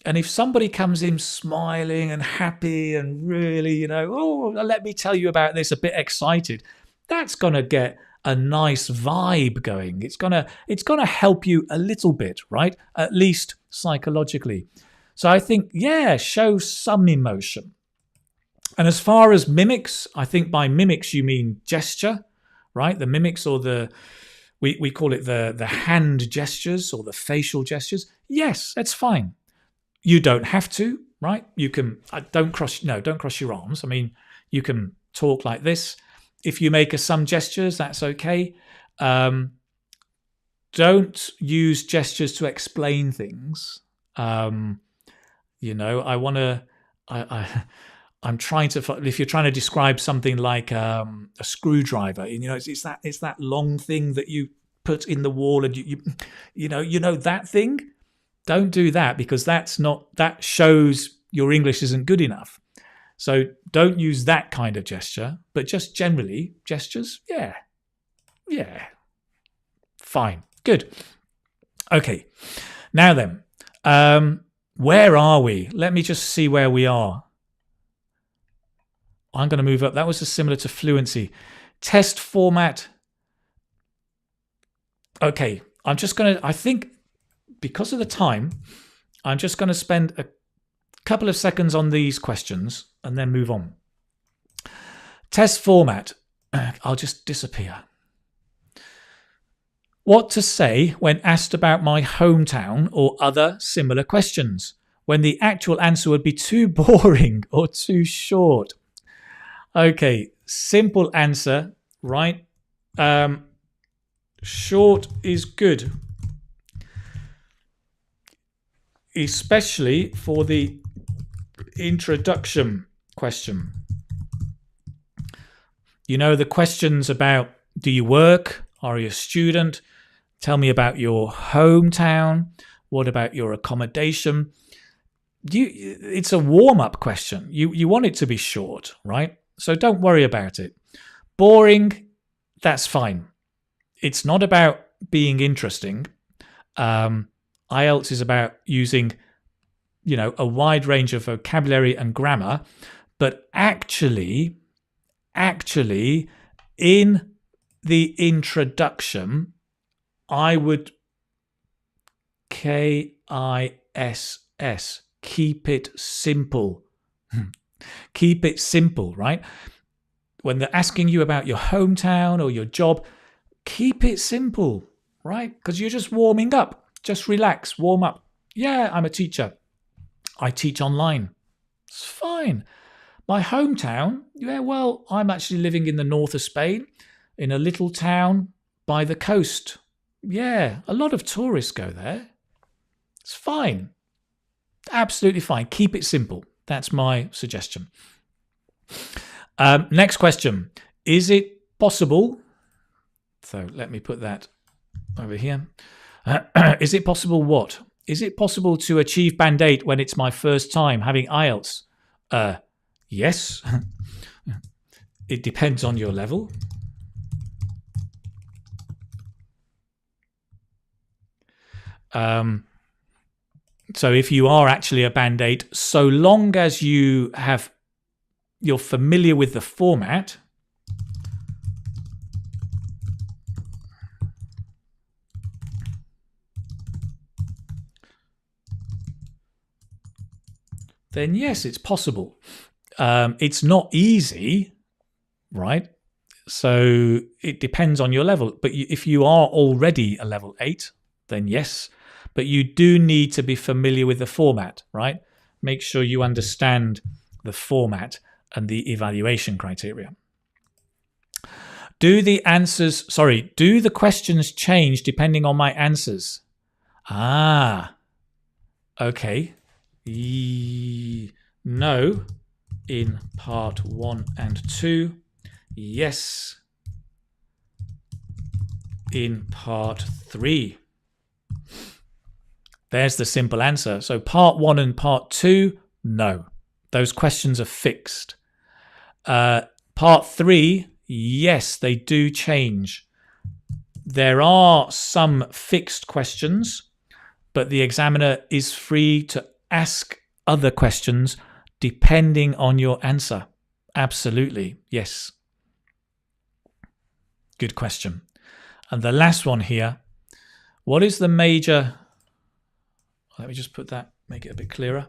And if somebody comes in smiling and happy and really, oh, let me tell you about this, a bit excited, that's going to get a nice vibe going. It's going to help you a little bit, right? At least psychologically. So I think, yeah, show some emotion. And as far as mimics, I think by mimics you mean gesture, right? The mimics or we call it the hand gestures or the facial gestures. Yes, that's fine. You don't have to, right? You can don't cross your arms. I mean, you can talk like this. If you make some gestures, that's okay. Don't use gestures to explain things. I'm trying to. If you're trying to describe something like a screwdriver, it's that long thing that you put in the wall, and you know that thing. Don't do that because that shows your English isn't good enough. So don't use that kind of gesture, but just generally gestures. Yeah, fine, good. Okay, now then, where are we? Let me just see where we are. I'm going to move up. That was similar to fluency. Test format. Okay, I think because of the time, I'm just going to spend a couple of seconds on these questions and then move on. Test format. I'll just disappear. What to say when asked about my hometown or other similar questions, when the actual answer would be too boring or too short. Okay, simple answer, right? Short is good. Especially for the introduction question. The questions about, do you work? Are you a student? Tell me about your hometown. What about your accommodation? It's a warm-up question. You want it to be short, right? So don't worry about it. Boring, that's fine. It's not about being interesting. IELTS is about using, a wide range of vocabulary and grammar, but actually, in the introduction, I would KISS, keep it simple. Keep it simple, right? When they're asking you about your hometown or your job, keep it simple, right? Because you're just warming up. Just relax, warm up. Yeah, I'm a teacher. I teach online. It's fine. My hometown, yeah, well, I'm actually living in the north of Spain, in a little town by the coast. Yeah, a lot of tourists go there. It's fine. Absolutely fine. Keep it simple. That's my suggestion. Next question. Is it possible? So let me put that over here. Is it possible what? Is it possible to achieve Band 8 when it's my first time having IELTS? Yes. it depends on your level. So if you are actually a Band 8, so long as you're familiar with the format, then yes, it's possible. It's not easy, right? So it depends on your level. But if you are already a level 8, then yes. But you do need to be familiar with the format, right? Make sure you understand the format and the evaluation criteria. Do the questions change depending on my answers? Okay. No, in part 1 and 2. Yes, in part 3. There's the simple answer. So part 1 and part 2, no. Those questions are fixed. Part 3, yes, they do change. There are some fixed questions, but the examiner is free to ask other questions depending on your answer. Absolutely, yes. Good question. And the last one here, what is the major... Let me just put that, make it a bit clearer.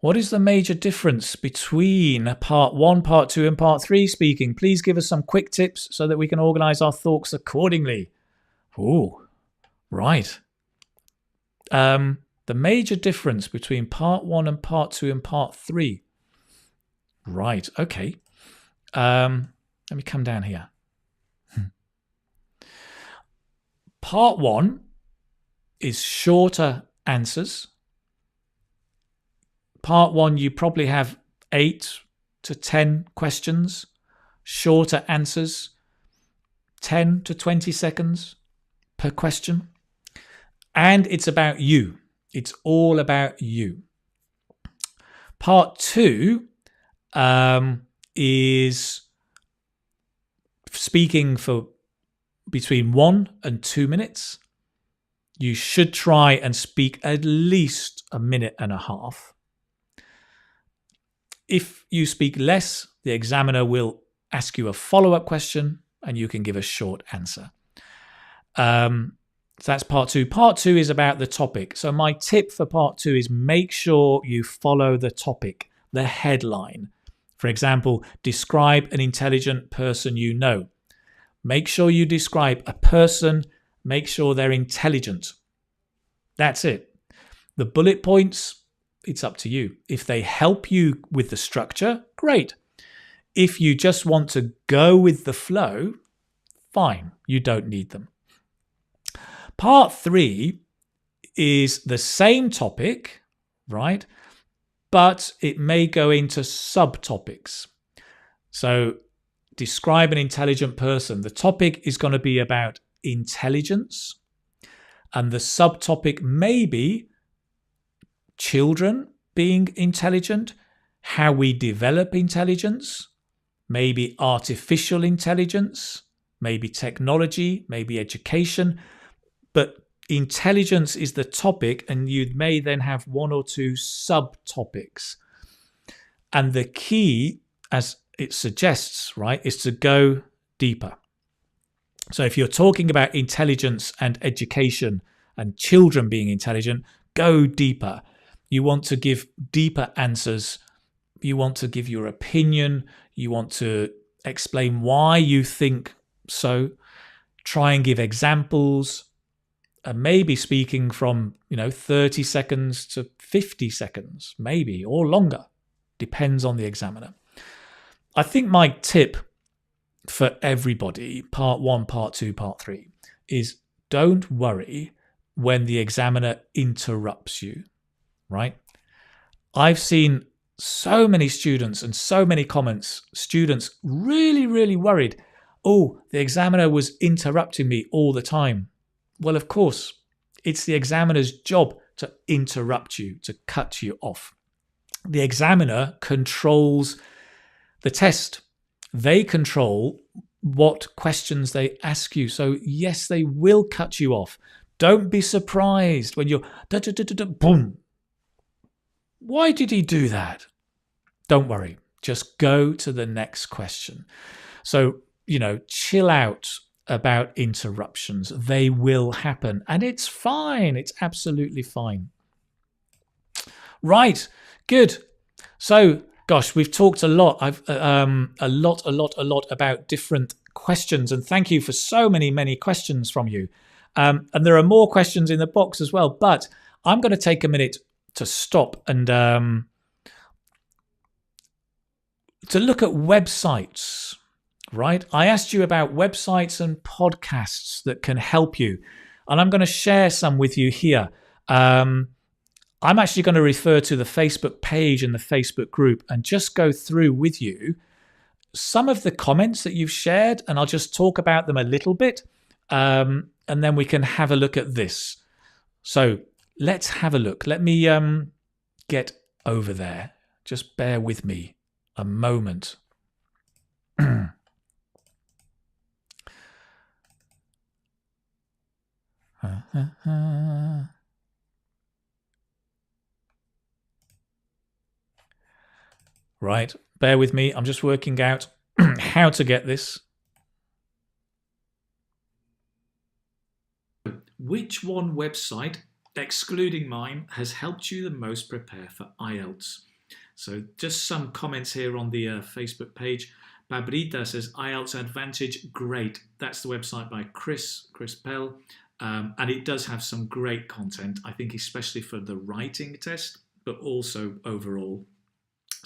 What is the major difference between part 1, part 2, and part 3 speaking? Please give us some quick tips so that we can organize our thoughts accordingly. Oh, right. The major difference between part 1 and part 2 and part 3. Right, okay. Let me come down here. Part 1 is shorter answers. Part 1, you probably have 8 to 10 questions, shorter answers, 10 to 20 seconds per question. And it's about you. It's all about you. Part 2 is speaking for between 1 and 2 minutes. You should try and speak at least a minute and a half. If you speak less, the examiner will ask you a follow-up question and you can give a short answer. So that's part 2. Part 2 is about the topic. So my tip for part 2 is make sure you follow the topic, the headline. For example, describe an intelligent person you know. Make sure you describe a person. Make sure they're intelligent. That's it. The bullet points, it's up to you. If they help you with the structure, great. If you just want to go with the flow, fine. You don't need them. Part 3 is the same topic, right? But it may go into subtopics. So describe an intelligent person. The topic is going to be about intelligence, and the subtopic may be children being intelligent, how we develop intelligence, maybe artificial intelligence, maybe technology, maybe education. But intelligence is the topic, and you may then have 1 or 2 subtopics. And the key, as it suggests, right, is to go deeper. So if you're talking about intelligence and education and children being intelligent, go deeper. You want to give deeper answers. You want to give your opinion. You want to explain why you think so. Try and give examples. And maybe speaking from 30 seconds to 50 seconds, maybe, or longer. Depends on the examiner. I think my tip for everybody, part 1, part 2, part 3, is don't worry when the examiner interrupts you, right? I've seen so many students and so many comments, students really, really worried. Oh, the examiner was interrupting me all the time. Well, of course, it's the examiner's job to interrupt you, to cut you off. The examiner controls the test. They control what questions they ask you. So yes, they will cut you off. Don't be surprised when you're boom. Why did he do that? Don't worry. Just go to the next question. So, chill out about interruptions. They will happen and it's fine. It's absolutely fine. Right. Good. So, gosh, we've talked a lot. A lot about different questions, and thank you for so many questions from you. And there are more questions in the box as well, but I'm going to take a minute to stop and to look at websites, right? I asked you about websites and podcasts that can help you, and I'm going to share some with you here. I'm actually going to refer to the Facebook page and the Facebook group and just go through with you some of the comments that you've shared, and I'll just talk about them a little bit, and then we can have a look at this. So let's have a look. Let me get over there. Just bear with me a moment. Right, bear with me. I'm just working out how to get this. Which one website, excluding mine, has helped you the most prepare for IELTS? So just some comments here on the Facebook page. Babrita says, IELTS Advantage, great. That's the website by Chris Pell. And it does have some great content, I think, especially for the writing test, but also overall.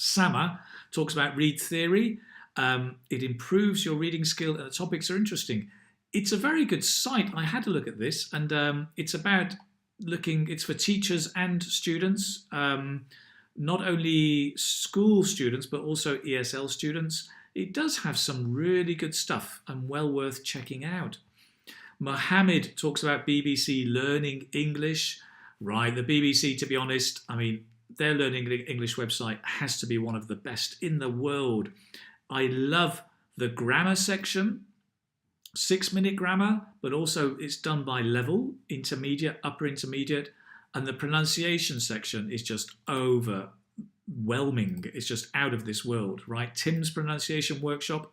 Sama talks about read theory. It improves your reading skill and the topics are interesting. It's a very good site. I had a look at this, and it's about it's for teachers and students, not only school students, but also ESL students. It does have some really good stuff and well worth checking out. Mohammed talks about BBC Learning English. Right, the BBC, to be honest, I mean, their Learning English website has to be one of the best in the world. I love the grammar section, 6-minute grammar, but also it's done by level, intermediate, upper intermediate, and the pronunciation section is just overwhelming. It's just out of this world, right? Tim's pronunciation workshop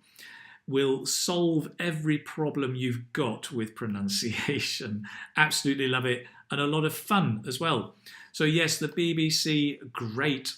will solve every problem you've got with pronunciation. Absolutely love it, and a lot of fun as well. So yes, the BBC, great.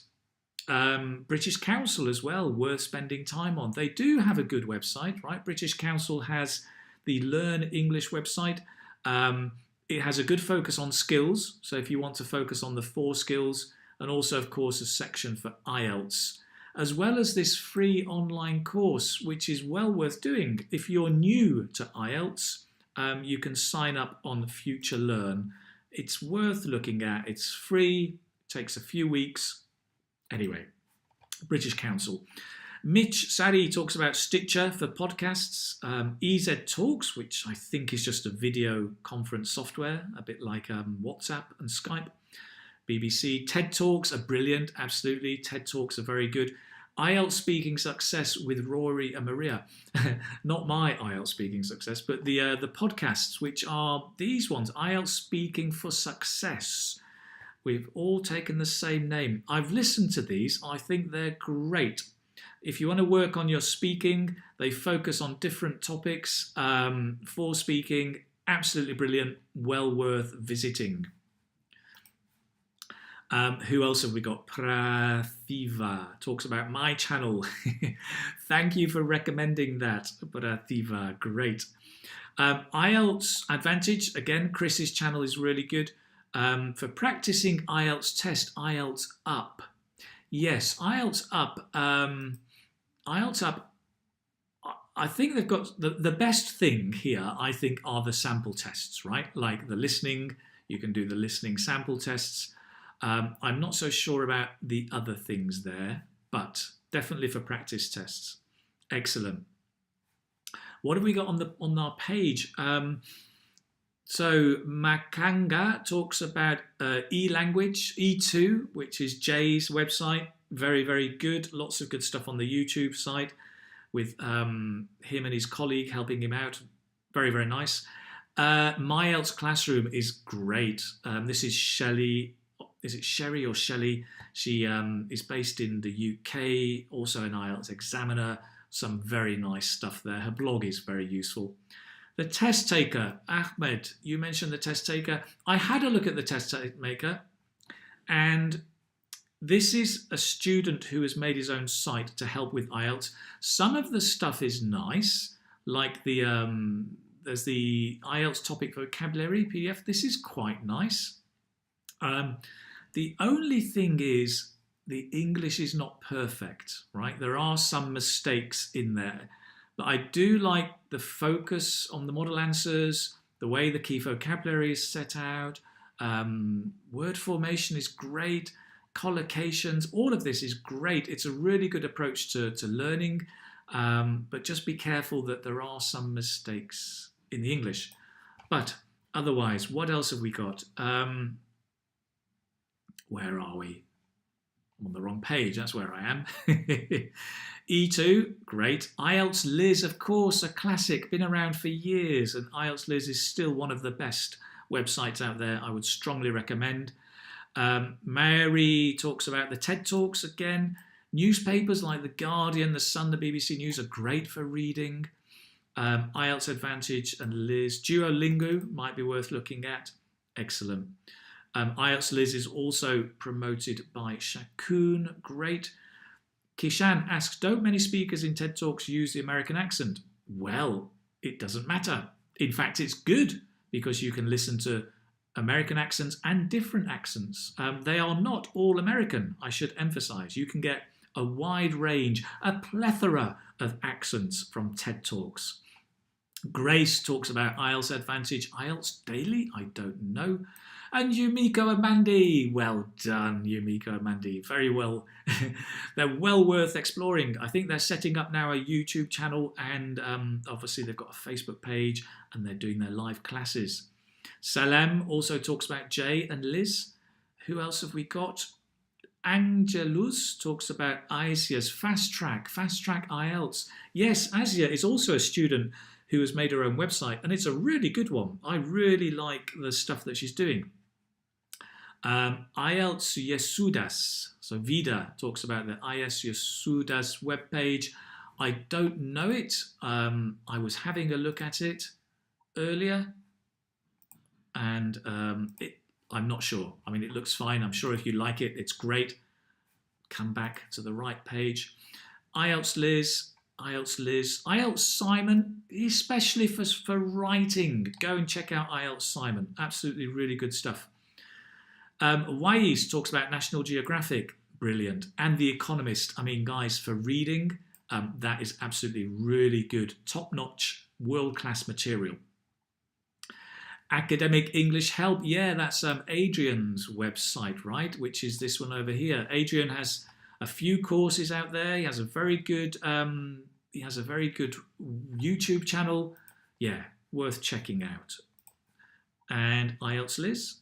British Council as well, worth spending time on. They do have a good website, right? British Council has the Learn English website. It has a good focus on skills. So if you want to focus on the 4 skills, and also, of course, a section for IELTS, as well as this free online course, which is well worth doing. If you're new to IELTS, you can sign up on Future Learn. It's worth looking at. It's free, takes a few weeks. Anyway, British Council. Mitch Sari talks about Stitcher for podcasts. EZ Talks, which I think is just a video conference software, a bit like WhatsApp and Skype. BBC TED Talks are brilliant, absolutely. TED Talks are very good. IELTS Speaking Success with Rory and Maria. Not my IELTS Speaking Success, but the podcasts, which are these ones, IELTS Speaking for Success. We've all taken the same name. I've listened to these. I think they're great. If you want to work on your speaking, they focus on different topics for speaking. Absolutely brilliant. Well worth visiting. Who else have we got? Prathiva talks about my channel. Thank you for recommending that, Prathiva. Great. IELTS Advantage. Again, Chris's channel is really good. For practicing IELTS test, IELTS Up. Yes, IELTS Up. IELTS Up, I think they've got the best thing here, I think, are the sample tests, right? Like the listening, you can do the listening sample tests. I'm not so sure about the other things there, but definitely for practice tests. Excellent. What have we got on our page? So Makanga talks about e-language, E2, which is Jay's website. Very, very good. Lots of good stuff on the YouTube site. with him and his colleague helping him out. Very, very nice. My IELTS Classroom is great. This is Shelley. Is it Sherry or Shelley? She is based in the UK, also an IELTS examiner. Some very nice stuff there. Her blog is very useful. The test taker, Ahmed, you mentioned the test taker. I had a look at the test taker, and this is a student who has made his own site to help with IELTS. Some of the stuff is nice, like there's the IELTS topic vocabulary PDF. This is quite nice. The only thing is the English is not perfect, right? There are some mistakes in there. But I do like the focus on the model answers, the way the key vocabulary is set out, word formation is great, collocations, all of this is great. It's a really good approach to learning, but just be careful that there are some mistakes in the English. But otherwise, what else have we got? Where are we? I'm on the wrong page, that's where I am. E2, great. IELTS Liz, of course, a classic, been around for years, and IELTS Liz is still one of the best websites out there. I would strongly recommend. Mary talks about the TED Talks again. Newspapers like The Guardian, The Sun, the BBC News are great for reading. IELTS Advantage and Liz. Duolingo might be worth looking at. Excellent. IELTS Liz is also promoted by Shakun. Great. Kishan asks, don't many speakers in TED Talks use the American accent? Well, it doesn't matter. In fact, it's good because you can listen to American accents and different accents. They are not all American, I should emphasize. You can get a wide range, a plethora of accents from TED Talks. Grace talks about IELTS Advantage. IELTS Daily? I don't know. And Yumiko and Mandy, well done, Yumiko and Mandy, very well. They're well worth exploring. I think they're setting up now a YouTube channel, and obviously they've got a Facebook page, and they're doing their live classes. Salem also talks about Jay and Liz. Who else have we got? Angelus talks about Asia's Fast Track IELTS. Yes, Asia is also a student who has made her own website, and it's a really good one. I really like the stuff that she's doing. IELTS Yesudas, so Vida talks about the IELTS Yesudas webpage. I don't know it. I was having a look at it earlier, and I'm not sure. I mean, it looks fine. I'm sure if you like it, it's great. Come back to the right page. IELTS Liz, IELTS Simon, especially for writing. Go and check out IELTS Simon. Absolutely really good stuff. Wais talks about National Geographic. Brilliant. And The Economist. I mean, guys, for reading, that is absolutely really good. Top-notch, world-class material. Academic English Help. Yeah, that's Adrian's website, right? Which is this one over here. Adrian has a few courses out there. He has a very good YouTube channel. Yeah, worth checking out. And IELTS Liz.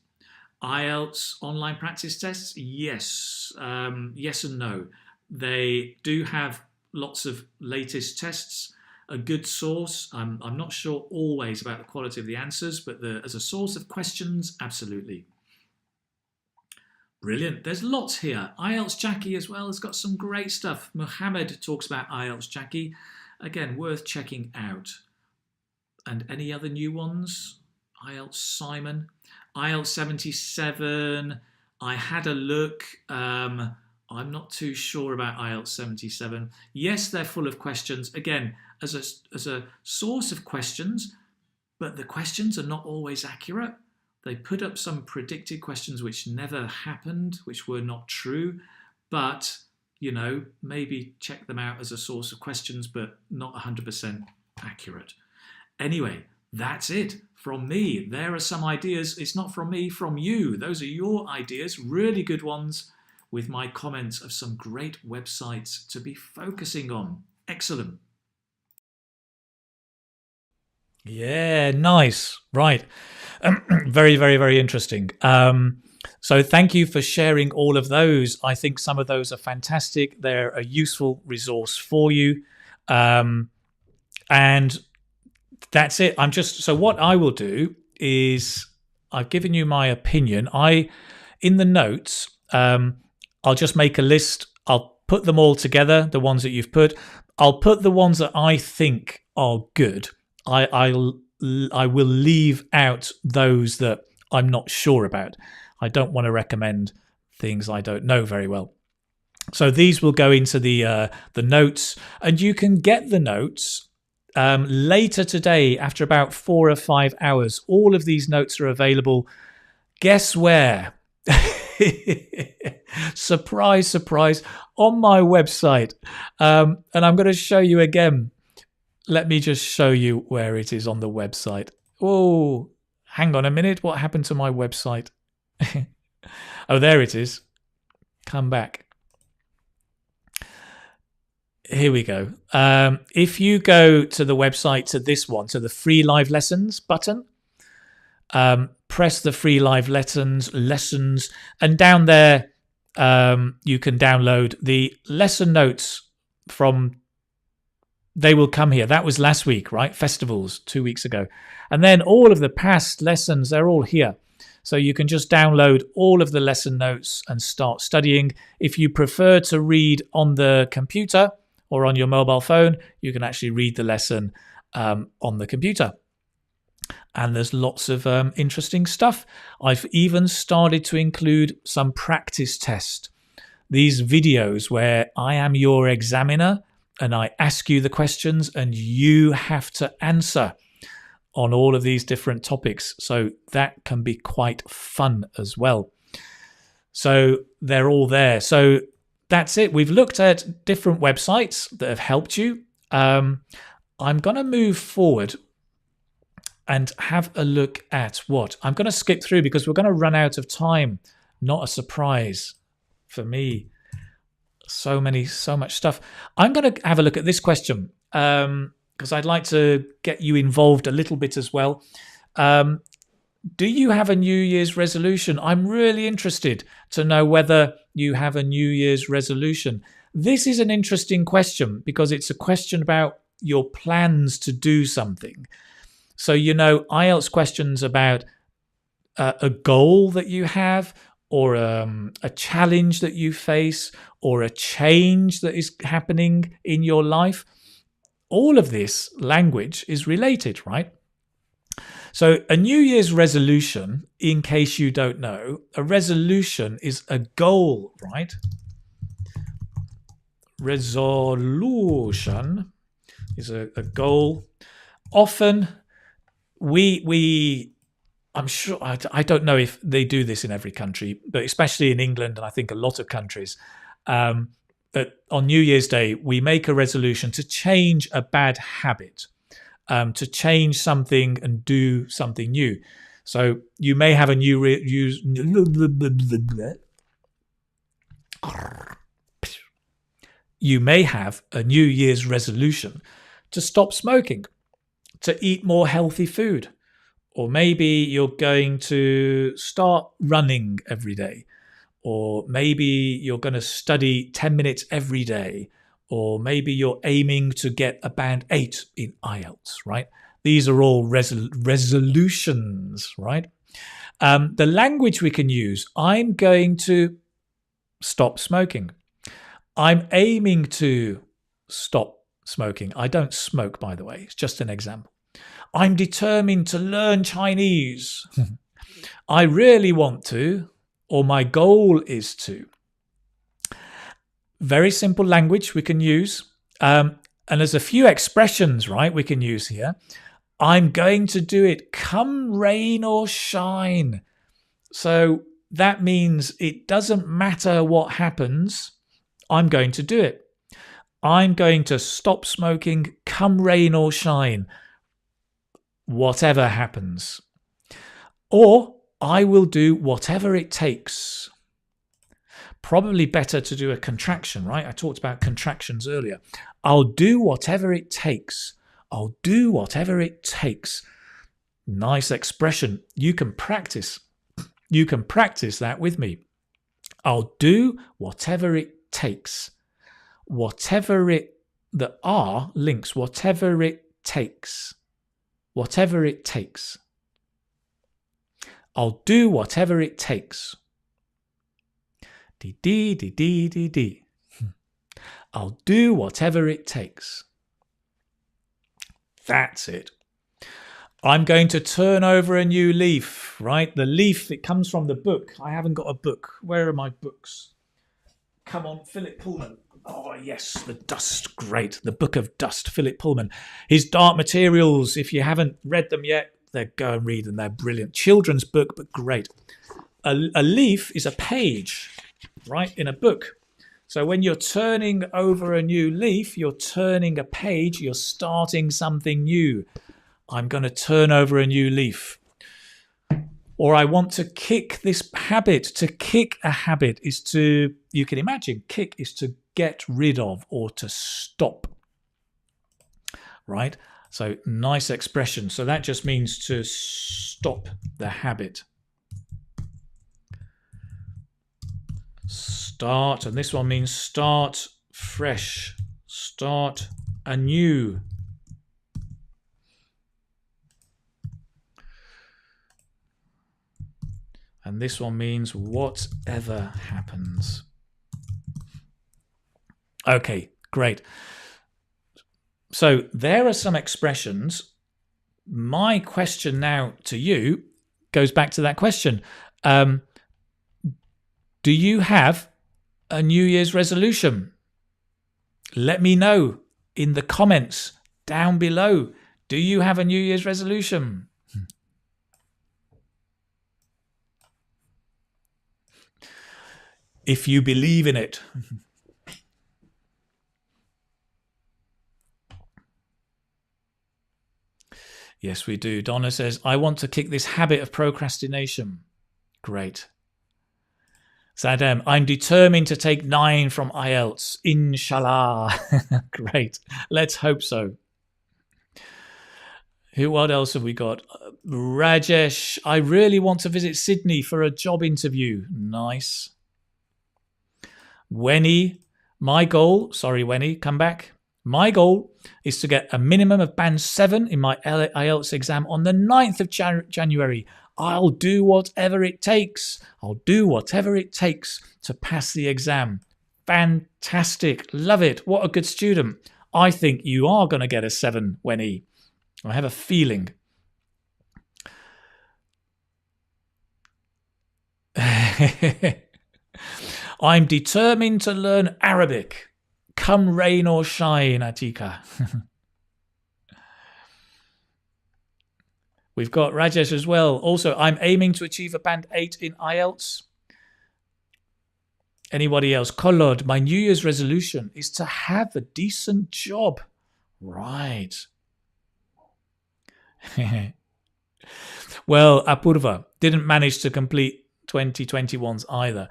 IELTS online practice tests. Yes, yes and no. They do have lots of latest tests. A good source. I'm not sure always about the quality of the answers, but as a source of questions, absolutely. Brilliant. There's lots here. IELTS Jackie as well has got some great stuff. Mohammed talks about IELTS Jackie. Again, worth checking out. And any other new ones? IELTS Simon. IELTS 77. I had a look. I'm not too sure about IELTS 77. Yes, they're full of questions. Again, as a source of questions, but the questions are not always accurate. They put up some predicted questions which never happened, which were not true. But, you know, maybe check them out as a source of questions, but not 100% accurate. Anyway, that's it from me. There are some ideas. It's not from me, from you. Those are your ideas, really good ones, with my comments of some great websites to be focusing on. Excellent. Yeah, nice. Right. Very, very, very interesting. So thank you for sharing all of those. I think some of those are fantastic. They're a useful resource for you. And that's it. So what I will do is I've given you my opinion. In the notes, I'll just make a list. I'll put them all together, the ones that you've put. I'll put the ones that I think are good. I will leave out those that I'm not sure about. I don't want to recommend things I don't know very well. So these will go into the notes, and you can get the notes later today after about 4 or 5 hours. All of these notes are available. Guess where? Surprise, surprise, on my website. And I'm going to show you again. Let me just show you where it is on the website. Oh, hang on a minute. What happened to my website? Oh, there it is. Come back. Here we go. If you go to the website, to this one, to the free live lessons button, press the free live lessons, and down there you can download the lesson notes they will come here. That was last week, right? Festivals 2 weeks ago. And then all of the past lessons, they're all here. So you can just download all of the lesson notes and start studying. If you prefer to read on the computer or on your mobile phone, you can actually read the lesson on the computer. And there's lots of interesting stuff. I've even started to include some practice tests. These videos where I am your examiner and I ask you the questions and you have to answer on all of these different topics. So that can be quite fun as well. So they're all there. So that's it. We've looked at different websites that have helped you. I'm going to move forward and have a look at what I'm going to skip through because we're going to run out of time. Not a surprise for me. So much stuff. I'm going to have a look at this question because I'd like to get you involved a little bit as well. Do you have a New Year's resolution? I'm really interested to know whether you have a New Year's resolution. This is an interesting question because it's a question about your plans to do something. So, IELTS questions about a goal that you have, or a challenge that you face, or a change that is happening in your life. All of this language is related, right? So a New Year's resolution, in case you don't know, a resolution is a goal, right? Resolution is a goal. Often I'm sure, I don't know if they do this in every country, but especially in England, and I think a lot of countries, that on New Year's Day, we make a resolution to change a bad habit, to change something and do something new. So you may have a New Year's resolution to stop smoking, to eat more healthy food. Or maybe you're going to start running every day. Or maybe you're going to study 10 minutes every day. Or maybe you're aiming to get a band 8 in IELTS, right? These are all resolutions, right? The language we can use, I'm going to stop smoking. I'm aiming to stop smoking. I don't smoke, by the way. It's just an example. I'm determined to learn Chinese. I really want to, or my goal is to. Very simple language we can use. And there's a few expressions, right, we can use here. I'm going to do it come rain or shine. So that means it doesn't matter what happens. I'm going to do it. I'm going to stop smoking come rain or shine. Whatever happens. Or I will do whatever it takes. Probably better to do a contraction, right? I talked about contractions earlier. I'll do whatever it takes. I'll do whatever it takes. Nice expression. You can practice. You can practice that with me. I'll do whatever it takes. Whatever it the are links whatever it takes. Whatever it takes. I'll do whatever it takes. Dee. I'll do whatever it takes. That's it. I'm going to turn over a new leaf, right? The leaf, it comes from the book. I haven't got a book. Where are my books? Come on, Philip Pullman. Oh, yes, The Dust. Great. The Book of Dust, Philip Pullman. His Dark Materials, if you haven't read them yet, go and read them. They're brilliant. Children's book, but great. A leaf is a page, right, in a book. So when you're turning over a new leaf, you're turning a page, you're starting something new. I'm going to turn over a new leaf. Or I want to kick this habit. To kick a habit is to, you can imagine, kick is to get rid of or to stop. Right? So nice expression. So that just means to stop the habit. Start, and this one means start fresh. Start anew. And this one means whatever happens. Okay, great. So there are some expressions. My question now to you goes back to that question. Do you have a New Year's resolution? Let me know in the comments down below. Do you have a New Year's resolution? If you believe in it. Yes, we do. Donna says, I want to kick this habit of procrastination. Great. Sadam, I'm determined to take 9 from IELTS. Inshallah. Great. Let's hope so. What else have we got? Rajesh, I really want to visit Sydney for a job interview. Nice. Wenny, my goal, sorry Wenny, come back. My goal is to get a minimum of band 7 in my IELTS exam on the 9th of January. I'll do whatever it takes. I'll do whatever it takes to pass the exam. Fantastic. Love it. What a good student. I think you are going to get a 7, Wenny. I have a feeling. I'm determined to learn Arabic. Come rain or shine, Atika. We've got Rajesh as well. Also, I'm aiming to achieve a band 8 in IELTS. Anybody else? Kolod, my New Year's resolution is to have a decent job. Right. Well, Apurva didn't manage to complete 2021's either.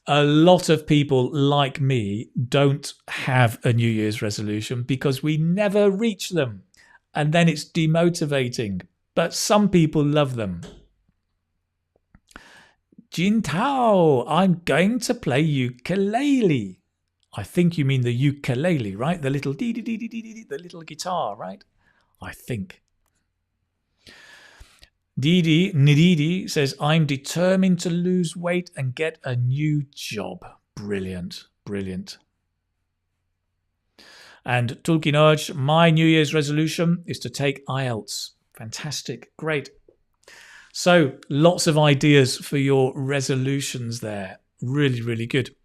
A lot of people like me don't have a New Year's resolution because we never reach them. And then it's demotivating. But some people love them. Jin Tao, I'm going to play ukulele. I think you mean the ukulele, right? The little dee dee dee dee dee, the little guitar, right? I think. Didi Nididi says, I'm determined to lose weight and get a new job. Brilliant, brilliant. And Tulkinoj, my New Year's resolution is to take IELTS. Fantastic, great. So lots of ideas for your resolutions there. Really, really good.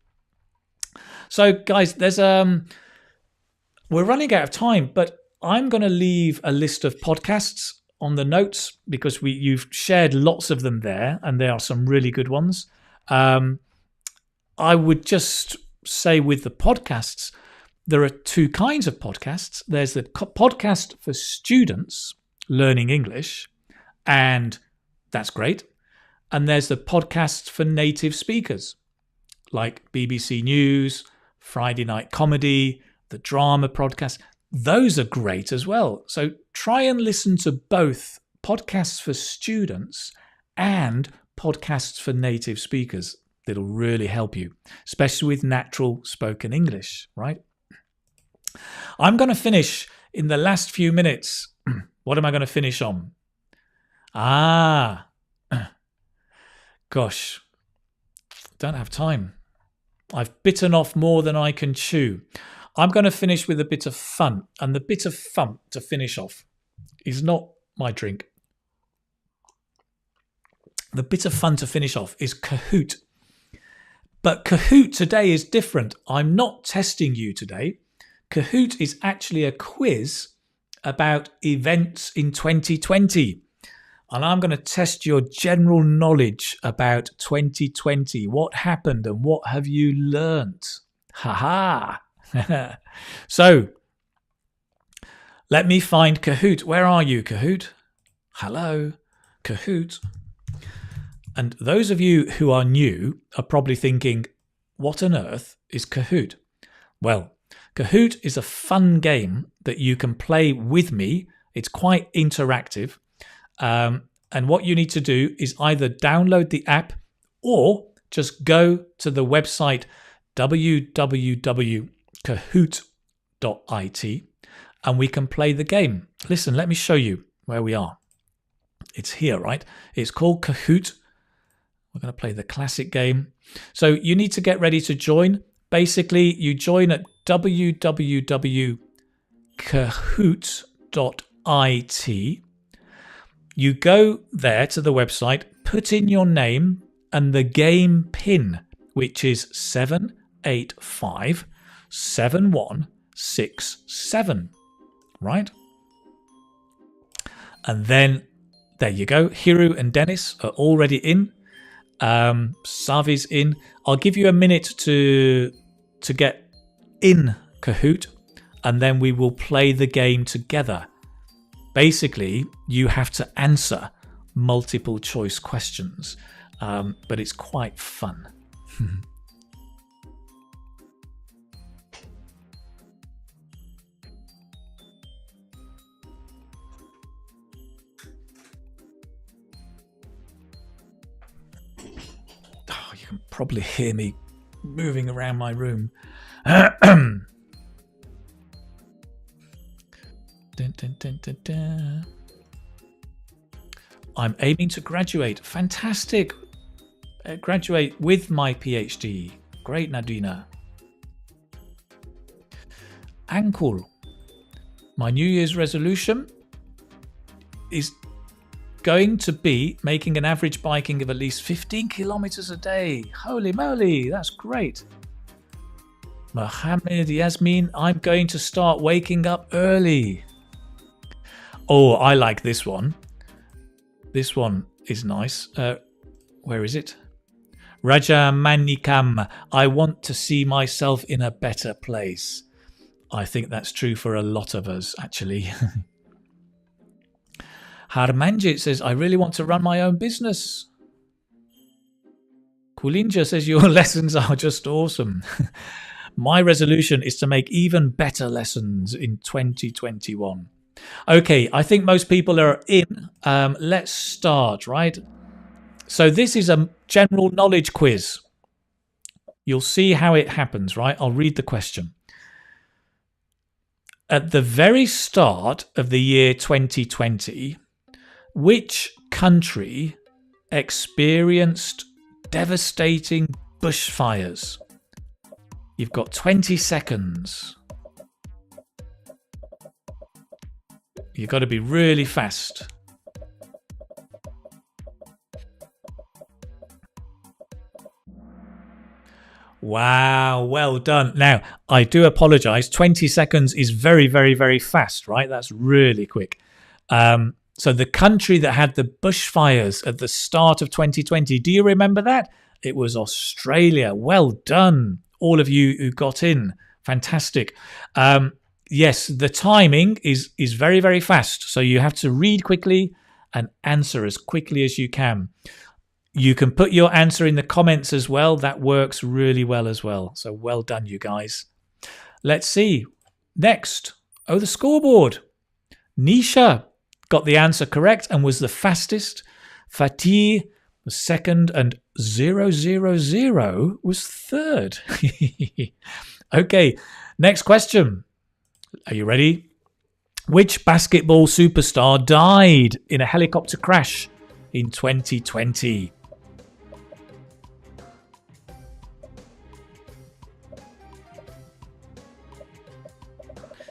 So guys, there's we're running out of time, but I'm going to leave a list of podcasts on the notes because you've shared lots of them there, and there are some really good ones. I would just say with the podcasts, there are 2 kinds of podcasts. There's the podcast for students learning English, and that's great. And there's the podcasts for native speakers, like BBC News, Friday Night Comedy, the drama podcast. Those are great as well. So try and listen to both podcasts for students and podcasts for native speakers. That'll really help you, especially with natural spoken English, right? I'm going to finish in the last few minutes. What am I going to finish on? Gosh, don't have time. I've bitten off more than I can chew. I'm going to finish with a bit of fun. And the bit of fun to finish off is not my drink. The bit of fun to finish off is Kahoot. But Kahoot today is different. I'm not testing you today. Kahoot is actually a quiz about events in 2020. And I'm going to test your general knowledge about 2020. What happened and what have you learnt? Ha ha. So, let me find Kahoot. Where are you, Kahoot? Hello, Kahoot. And those of you who are new are probably thinking, what on earth is Kahoot? Well, Kahoot is a fun game that you can play with me. It's quite interactive. And what you need to do is either download the app or just go to the website www.kahoot.it and we can play the game. Listen, let me show you where we are. It's here, right? It's called Kahoot. We're going to play the classic game. So you need to get ready to join. Basically, you join at www.kahoot.it. You go there to the website, put in your name and the game PIN, which is 7857167, right? And then there you go. Hiru and Dennis are already in. Savi's in. I'll give you a minute to get in Kahoot, and then we will play the game together. Basically, you have to answer multiple choice questions, but it's quite fun. Oh, you can probably hear me moving around my room. Dun, dun, dun, dun, dun. I'm aiming to graduate. Fantastic. Graduate with my PhD. Great, Nadina. Ankle. My New Year's resolution is going to be making an average biking of at least 15 kilometers a day. Holy moly, that's great. Mohammed Yasmin, I'm going to start waking up early. Oh, I like this one. This one is nice. Where is it? Raja Manikam. I want to see myself in a better place. I think that's true for a lot of us, actually. Harmanjit says, I really want to run my own business. Kulinja says, your lessons are just awesome. My resolution is to make even better lessons in 2021. Okay, I think most people are in. Let's start, right? So this is a general knowledge quiz. You'll see how it happens, right? I'll read the question. At the very start of the year 2020, which country experienced devastating bushfires? You've got 20 seconds. You've got to be really fast. Wow, well done. Now, I do apologize. 20 seconds is very, very, very fast, right? That's really quick. So the country that had the bushfires at the start of 2020, do you remember that? It was Australia. Well done, all of you who got in. Fantastic. Yes, the timing is very, very fast. So you have to read quickly and answer as quickly as you can. You can put your answer in the comments as well. That works really well as well. So well done, you guys. Let's see. Next. Oh, the scoreboard. Nisha got the answer correct and was the fastest. Fatih was second and 000 was third. Okay, next question. Are you ready? Which basketball superstar died in a helicopter crash in 2020?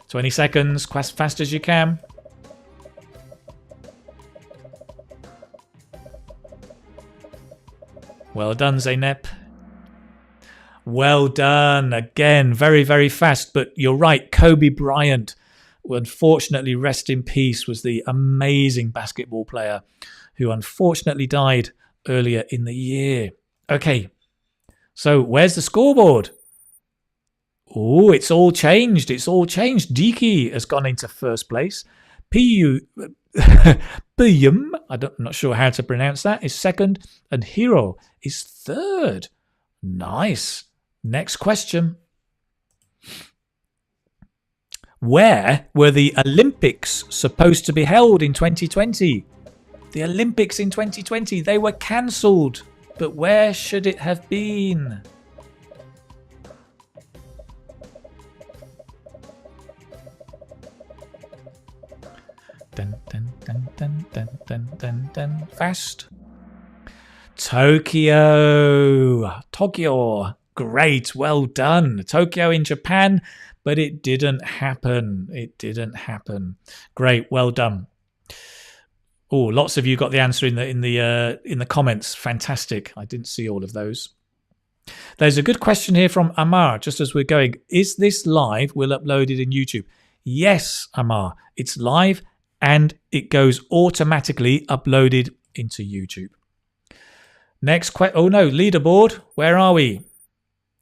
"20 seconds, as fast as you can." Well done, Zeynep. Well done. Again, very, very fast. But you're right, Kobe Bryant, who unfortunately, rest in peace, was the amazing basketball player who unfortunately died earlier in the year. Okay, so where's the scoreboard? Oh, it's all changed. It's all changed. Diki has gone into first place. Piyum, I'm not sure how to pronounce that, is second. And Hiro is third. Nice. Next question. Where were the Olympics supposed to be held in 2020? The Olympics in 2020, they were cancelled. But where should it have been? Dun, dun, dun, dun, dun, dun, dun, dun. Fast. Tokyo. Great. Well done. Tokyo in Japan, but it didn't happen. It didn't happen. Great. Well done. Oh, lots of you got the answer in the comments. Fantastic. I didn't see all of those. There's a good question here from Amar, just as we're going. Is this live? We'll upload it in YouTube. Yes, Amar. It's live and it goes automatically uploaded into YouTube. Next question. Oh no, leaderboard. Where are we?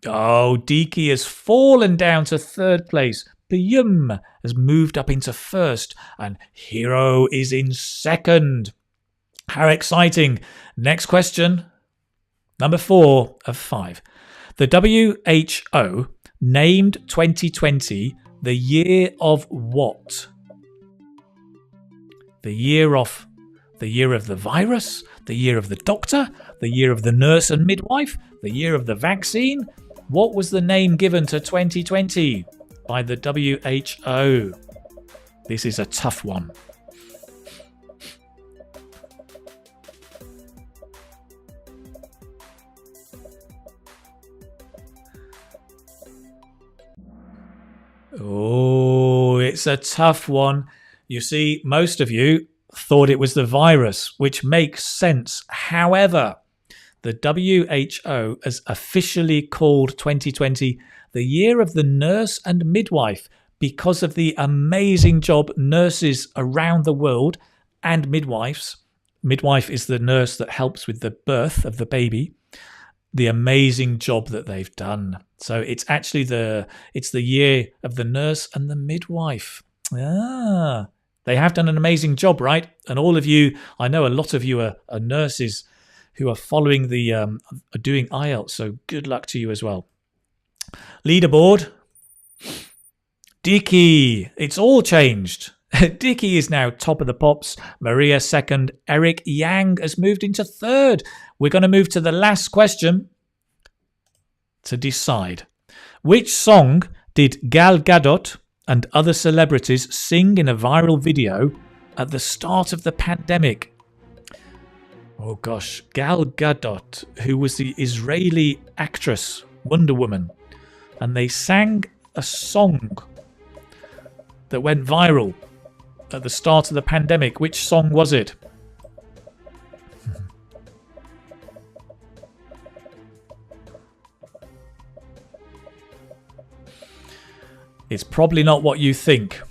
Oh, Diki has fallen down to third place. Piyum has moved up into first. And Hiro is in second. How exciting. Next question. Number 4 of 5. The WHO named 2020 the year of what? The year of the virus, the year of the doctor, the year of the nurse and midwife, the year of the vaccine. What was the name given to 2020 by the WHO? This is a tough one. Oh, it's a tough one. You see, most of you thought it was the virus, which makes sense. However, the WHO has officially called 2020 the year of the nurse and midwife because of the amazing job nurses around the world and midwives. Midwife is the nurse that helps with the birth of the baby. The amazing job that they've done. So it's actually the year of the nurse and the midwife. They have done an amazing job, right? And all of you, I know a lot of you are nurses who are following are doing IELTS. So good luck to you as well. Leaderboard. Diki. It's all changed. Diki is now top of the pops. Maria second. Eric Yang has moved into third. We're going to move to the last question to decide. Which song did Gal Gadot and other celebrities sing in a viral video at the start of the pandemic? Oh gosh, Gal Gadot, who was the Israeli actress Wonder Woman, and they sang a song that went viral at the start of the pandemic. Which song was it? It's probably not what you think.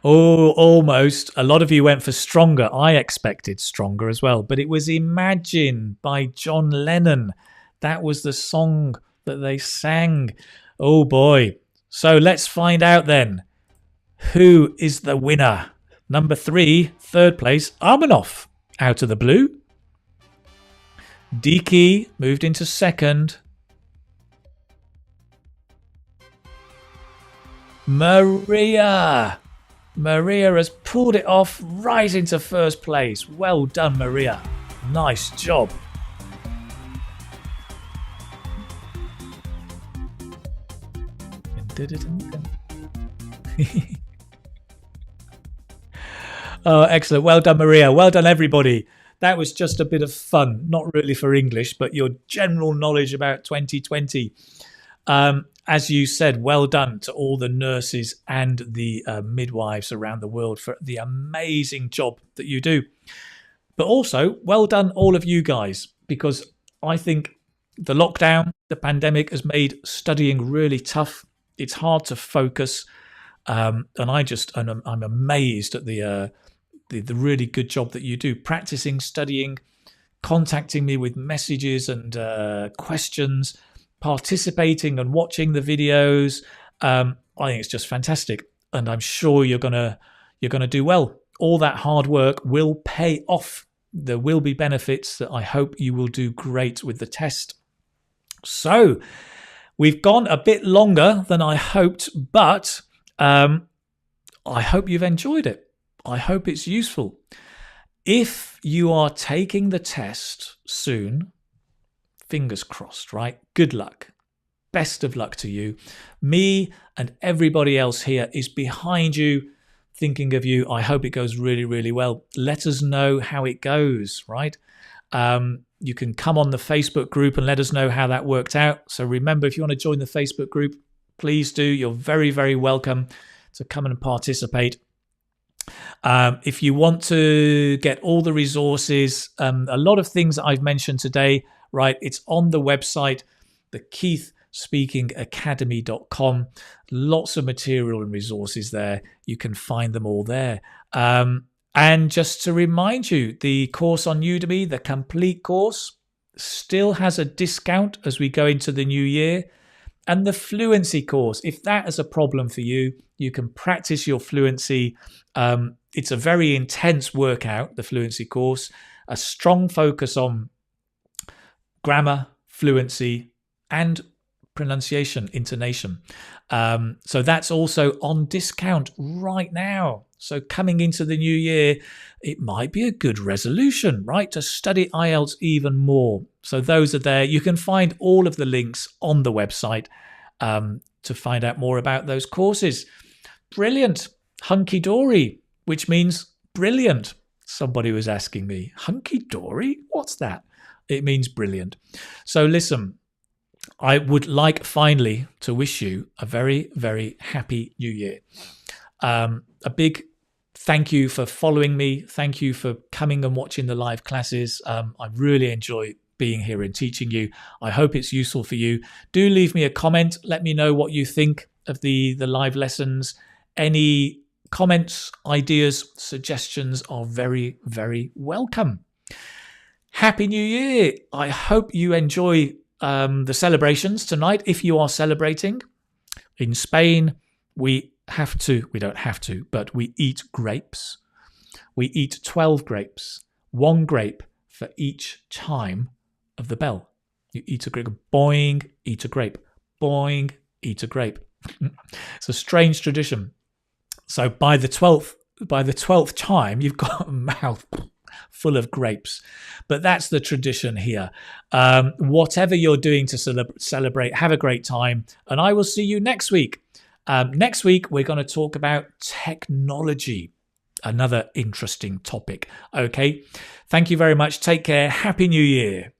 Oh, almost. A lot of you went for Stronger. I expected Stronger as well. But it was Imagine by John Lennon. That was the song that they sang. Oh boy. So let's find out then. Who is the winner? Number 3, third place, Armanoff, Out of the Blue. Diki moved into second. Maria has pulled it off right into first place. Well done, Maria. Nice job. Oh, excellent. Well done, Maria. Well done, everybody. That was just a bit of fun, not really for English, but your general knowledge about 2020. As you said, well done to all the nurses and the midwives around the world for the amazing job that you do. But also, well done all of you guys, because I think the lockdown, the pandemic has made studying really tough. It's hard to focus. And I'm amazed at the really good job that you do, practicing, studying, contacting me with messages and questions, participating and watching the videos. I think it's just fantastic, and I'm sure you're gonna do well. All that hard work will pay off. There will be benefits that I hope you will do great with the test. So we've gone a bit longer than I hoped, but I hope you've enjoyed it. I hope it's useful. If you are taking the test soon, fingers crossed, right? Good luck. Best of luck to you. Me and everybody else here is behind you, thinking of you. I hope it goes really, really well. Let us know how it goes, right? You can come on the Facebook group and let us know how that worked out. So remember, if you want to join the Facebook group, please do. You're very, very welcome to come and participate. If you want to get all the resources, a lot of things that I've mentioned today, right, it's on the website, the keithspeakingacademy.com. Lots of material and resources there. You can find them all there. And just to remind you, the course on Udemy, the complete course, still has a discount as we go into the new year. And the fluency course, if that is a problem for you, you can practice your fluency. It's a very intense workout, the fluency course, a strong focus on grammar, fluency, and pronunciation, intonation. So that's also on discount right now. So coming into the new year, it might be a good resolution, right, to study IELTS even more. So those are there. You can find all of the links on the website to find out more about those courses. Brilliant. Hunky-dory, which means brilliant. Somebody was asking me, hunky-dory? What's that? It means brilliant. So listen, I would like finally to wish you a very, very happy new year. A big thank you for following me. Thank you for coming and watching the live classes. I really enjoy being here and teaching you. I hope it's useful for you. Do leave me a comment. Let me know what you think of the live lessons. Any comments, ideas, suggestions are very, very welcome. Happy New Year. I hope you enjoy the celebrations tonight. If you are celebrating in Spain, we don't have to, but we eat grapes. We eat 12 grapes, 1 grape for each chime of the bell. You eat a grape, boing, eat a grape, boing, eat a grape. It's a strange tradition. So by the 12th chime, you've got a mouth full of grapes. But that's the tradition here. Whatever you're doing to celebrate, have a great time. And I will see you next week. Next week, we're going to talk about technology, another interesting topic. Okay. Thank you very much. Take care. Happy New Year.